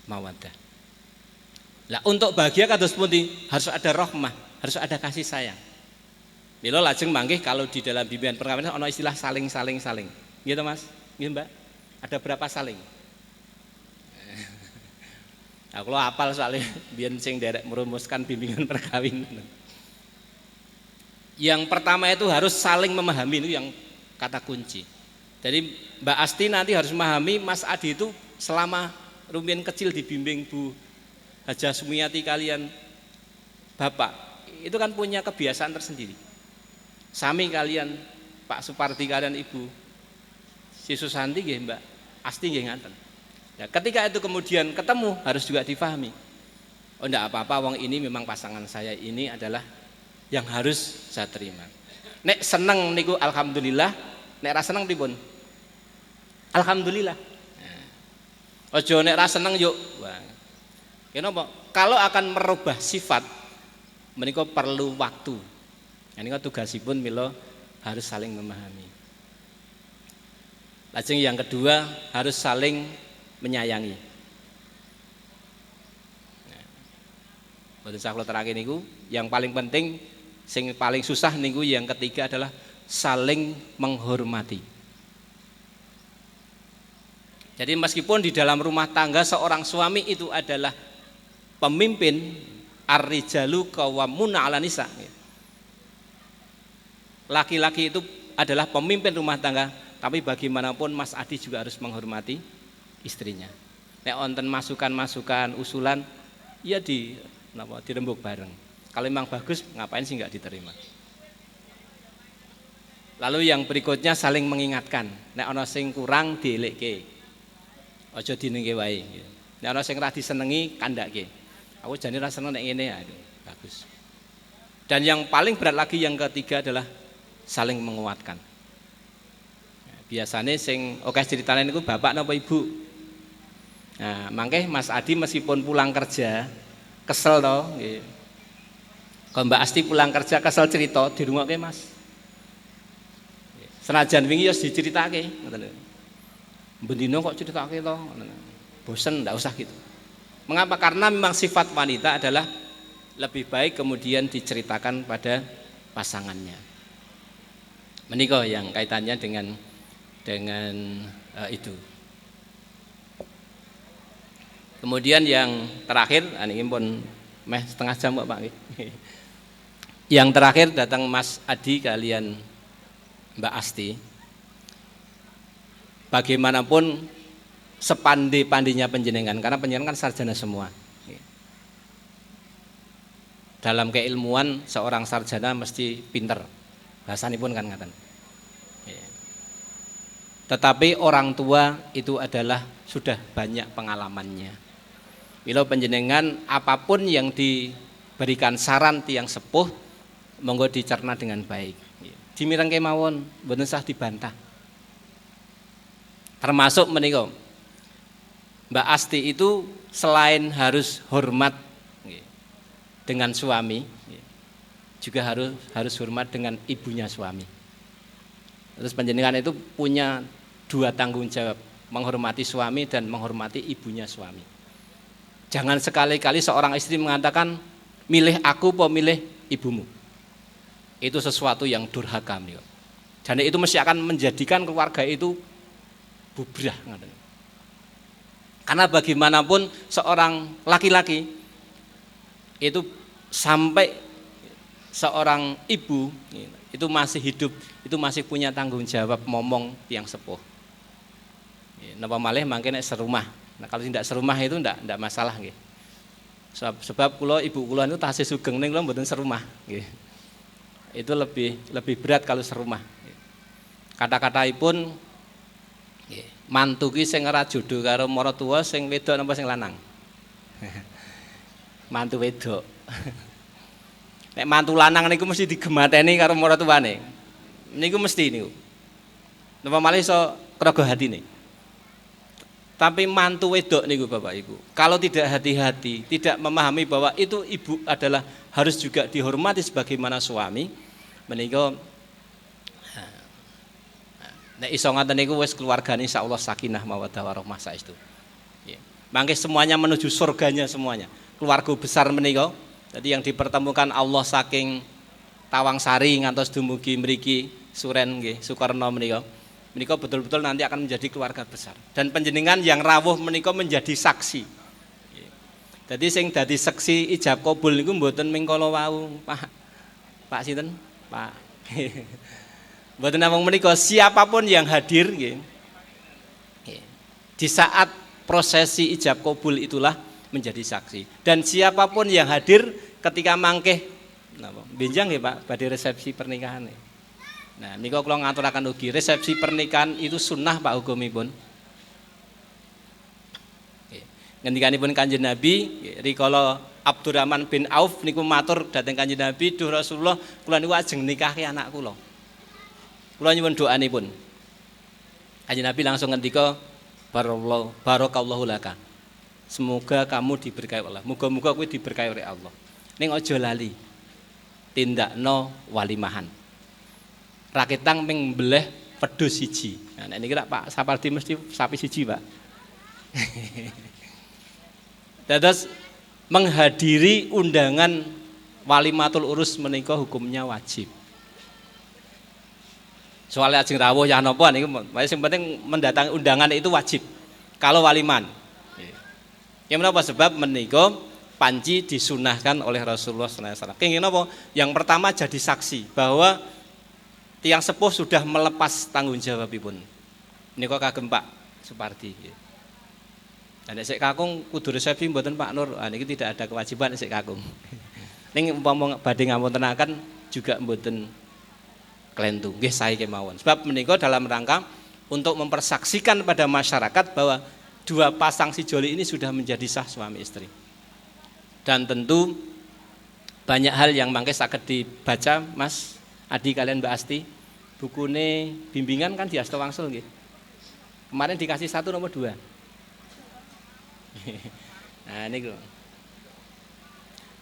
mawaddah. Lah untuk bahagia kados pundi? Harus ada rahmah, harus ada kasih sayang. Mila lajeng mangke kalau di dalam bimbingan perkawinan ana istilah saling. Gitu Mas? Nggih Mbak. Ada berapa saling? Nah, kalau hafal soalnya biyen sing derek merumuskan bimbingan perkawinan. Yang pertama itu harus saling memahami, itu yang kata kunci. Jadi Mbak Asti nanti harus memahami Mas Adi itu selama rumiyin kecil dibimbing Bu Hajah Sumiati kalian Bapak, itu kan punya kebiasaan tersendiri. Sami kalian Pak Supardi kalian Ibu Yesus Santi nggih Mbak Asti nggih ngaten. Ya, ketika itu kemudian ketemu harus juga difahami. Oh enggak apa-apa, wong ini memang pasangan saya ini adalah yang harus saya terima. Nek seneng niku alhamdulillah, nek ra seneng pripun? Alhamdulillah. Nah. Ojo nek ra seneng yuk. Wah. Kenapa? Kalau akan merubah sifat menika perlu waktu. Nah, niku tugasipun mila harus saling memahami. Lajeng yang kedua harus saling menyayangi. Boten usah kula terangke niku. Yang paling penting sing paling susah niku yang ketiga adalah saling menghormati. Jadi meskipun di dalam rumah tangga seorang suami itu adalah pemimpin, ar-rijalu qawwamuna 'alan nisa. Laki-laki itu adalah pemimpin rumah tangga, tapi bagaimanapun Mas Adi juga harus menghormati istrinya. Nek wonten masukan-masukan, usulan, ya dirembuk bareng. Kalau memang bagus, ngapain sih nggak diterima? Lalu yang berikutnya saling mengingatkan. Nek ana sing kurang dielekke. Aja dinengke wae. Nek ana sing ra disenengi kandhake. Aku jane ra seneng nek ngene, aduh, bagus. Dan yang paling berat lagi yang ketiga adalah saling menguatkan. Biasanya sing oke ceritanya niku bapak napa ibu. Nah, mangke Mas Adi meskipun pulang kerja kesel toh, nggih. Kalau Mbak Asti pulang kerja kesel cerita dirungokke Mas. Senajan wingi ya diceritake, ngoten. Bendino kok ceritake to, bosen ndak usah gitu. Mengapa? Karena memang sifat wanita adalah lebih baik kemudian diceritakan pada pasangannya. Menika yang kaitannya dengan itu. Kemudian yang terakhir, ini pun meh setengah jam Pak. Yang terakhir datang Mas Adi kalian Mbak Asti. Bagaimanapun sepandai-pandainya panjenengan, karena panjenengan kan sarjana semua. Dalam keilmuan seorang sarjana mesti pinter. Bahasanipun kan ngaten. Tetapi orang tua itu adalah sudah banyak pengalamannya. Bila panjenengan apapun yang diberikan saran tiang sepuh, monggo dicerna dengan baik. Dimirengke mawon, mboten usah dibantah. Termasuk menika Mbak Asti itu selain harus hormat dengan suami, juga harus hormat dengan ibunya suami. Terus panjenengan itu punya dua tanggung jawab, menghormati suami dan menghormati ibunya suami. Jangan sekali-kali seorang istri mengatakan milih aku apa milih ibumu. Itu sesuatu yang durhaka. Dan itu mesti akan menjadikan keluarga itu bubrah. Karena bagaimanapun seorang laki-laki itu sampai seorang ibu itu masih hidup, itu masih punya tanggung jawab momong tiang sepuh. Napa malih mangke nek serumah. Nah, kalau tidak serumah itu ndak masalah nggih. Sebab kula ibu kula itu tasih sugeng ning kula mboten serumah nggih. Itu lebih berat kalau serumah. Kata-kataipun nggih, mantu ki sing ora jodoh karo maratuwa sing wedok napa sing lanang? Mantu wedok. Nek mantu lanang niku mesti digemateni karo maratuwane. Niku mesti niku. Napa malih iso kraga hatine. Tapi mantu wedok niku Bapak Ibu, kalau tidak hati-hati, tidak memahami bahwa itu ibu adalah harus juga dihormati sebagaimana suami, menika nek iso ngaten niku wis keluargane insyaallah sakinah mawaddah warahmah saestu. Nggih. Mangke semuanya menuju surganya semuanya. Keluarga besar menika, jadi yang dipertemukan Allah saking Tawangsari ngantos dumugi mriki Suren nggih, Sukarno menika. Menika betul-betul nanti akan menjadi keluarga besar. Dan panjenengan yang rawuh menika menjadi saksi. Jadi sing dadi saksi ijab kabul niku mboten mengkala wau, Pak sinten? Pak. Mboten namung menika, siapapun yang hadir nggih. Di saat prosesi ijab kabul itulah menjadi saksi. Dan siapapun yang hadir ketika mangkeh napa? Benjang nggih Pak badhe resepsi pernikahan. Nah, niku kula ngaturaken ugi resepsi pernikahan itu sunnah Pak hukumipun. Ngendikanipun Kanjeng Nabi, rikala Abdurrahman bin Auf niku matur dhateng Kanjeng Nabi, "Duh Rasulullah, kula niku ajeng nikahke anak kula. Kula nyuwun doanipun." Kanjeng Nabi langsung ngendika, "Barakallahu laka." Semoga kamu diberkahi Allah. Muga-muga kowe diberkahi oleh Allah. Ning aja lali. Tindakno walimahan. Raketang ping mbeleh wedhus siji. Nah nek niki Pak Sapardi mesti sapi siji, Pak. Dados menghadiri undangan walimatul urus menika hukumnya wajib. Soalnya ajeng rawuh ya napa niku, sing penting mendatangi undangan itu wajib. Kalau waliman. Ya menapa sebab menika panci disunahkan oleh Rasulullah SAW. Kenging napa? Yang pertama jadi saksi bahwa tiang sepuh sudah melepas tanggung jawabipun. Menika kagem Pak Supardi. Dan nek sik kakung kudu resepsi mboten Pak Nur. Ah niki tidak ada kewajiban sik kakung. Ning umpama badhe ngapuntenaken juga mboten kelentu. Nggih sae kemawon. Sebab menika dalam rangka untuk mempersaksikan pada masyarakat bahwa dua pasang sijoli ini sudah menjadi sah suami istri. Dan tentu banyak hal yang mangke saged dibaca Mas Adi kalian Mbak Asti. Bukune bimbingan kan diasta wangsul nggih. Kemarin dikasih 1 nomor 2. Nah niku.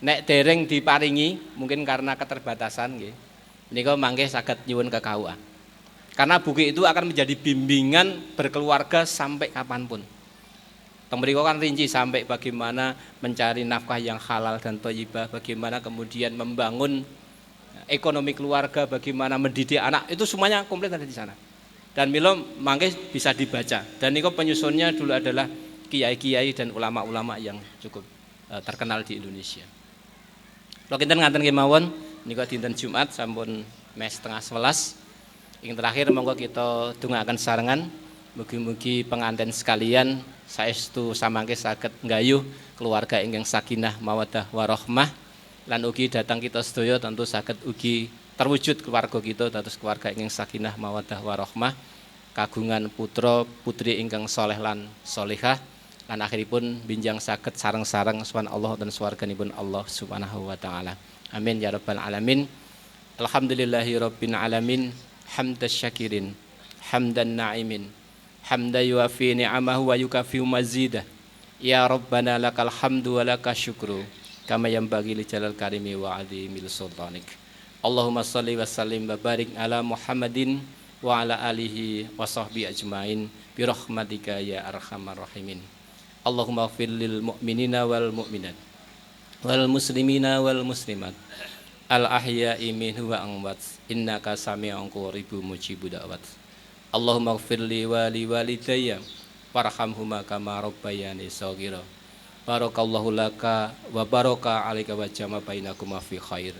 Nek dereng diparingi mungkin karena keterbatasan nggih. Nika mangke saged nyuwun ke KUA. Karena buku itu akan menjadi bimbingan berkeluarga sampai kapanpun. Mriko kan rinci sampai bagaimana mencari nafkah yang halal dan thayyibah, bagaimana kemudian membangun ekonomi keluarga, bagaimana mendidik anak, itu semuanya komplit ada di sana. Dan mila mangke bisa dibaca. Dan niku penyusunnya dulu adalah kiai-kiai dan ulama-ulama yang cukup terkenal di Indonesia. Kalau kita nganten kemawon niku dinten Jumat sampun mes 10:30. Yang terakhir monggo kita dongaaken sarengan mugi-mugi pengantin sekalian saestu samangke saged nggayuh keluarga ingkang sakinah mawaddah warahmah lan ugi datang kita sedaya tentu saged ugi terwujud keluarga kita dados keluarga ingkang sakinah mawaddah warahmah kagungan putra putri ingkang saleh lan salehah lan akhiripun binjang saged sareng-sareng subhanallah dan swarganipun Allah Subhanahu wa taala. Amin ya rabbal alamin. Alhamdulillahi rabbil alamin. Hamdas syakirin, hamdan na'imin, hamda yuafi ni'amahu wa yukafiu mazidah. Ya Rabbana lakal hamdu wa laka syukru kama yanbaghi li jalal karimi wa azimil sultanik. Allahumma salli wa sallim wa barik ala Muhammadin wa ala alihi wa sahbihi ajmain bi rahmatika ya arhamar rahimin. Allahumma ighfir lil mu'minina wal mu'minat wal muslimina wal muslimat al ahya'i minhu wa amwat innaka sami'un qaribun mujibud da'wat. Allahumma ighfir li wa li walidayya warhamhuma kama rabbayani shaghira. Barakallahu laka wa baraka 'alaika wa jama bainakuma fi khair.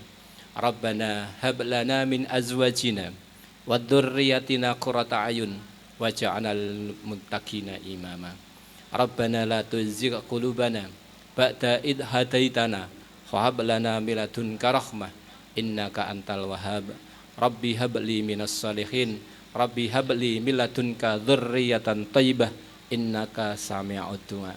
Rabbana hab lana min azwajina wa dzurriyyatina qurrata ayun waj'alna lil muttaqina imama. Rabbana la tuzigh qulubana ba'da id hadaitana wa hab lana min ladunka rahmah innaka antal wahhab. Rabbi habli minas salihin Rabbi habli min ladunka dzurriyyatan thayyibah innaka sami'ud du'a.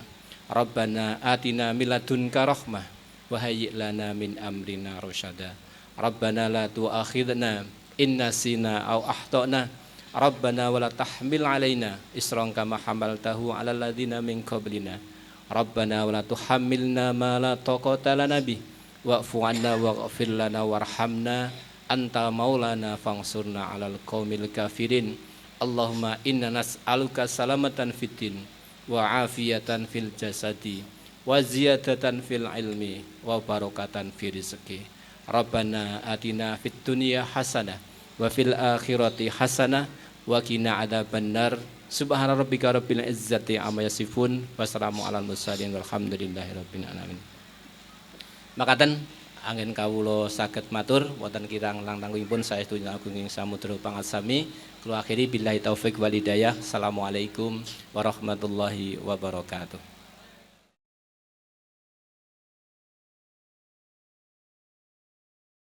Rabbana atina min ladunka rahmah wa hayyi' lana min amrina rasyada. Rabbana la tu'akhidna in nasina aw akhtana. Rabbana wa la tahmil 'alaina isran kama hamaltahu 'alal ladzina min qablina. Rabbana wa la tuhammilna ma la taqata lana bih wa'fu 'anna waghfir lana warhamna anta maulana fangsurna 'alal qaumil kafirin. Allahumma inna nas'aluka salamatan fiddin wa 'afiyatan fil jasadi wa ziyadatan fil ilmi wa barakatan fi rizqi. Rabbana atina fid dunya hasanah wa fil akhirati hasanah wa qina adzabannar. Subhana rabbika rabbil izzati amma yasifun wassalamu alal mursalin walhamdulillahi rabbil alamin. Makaten angin kawula saged matur wonten kirang langtangipun saestu agunging samudra pangasami kula akhiri billahi taufik wal hidayah. Assalamualaikum warahmatullahi wabarakatuh.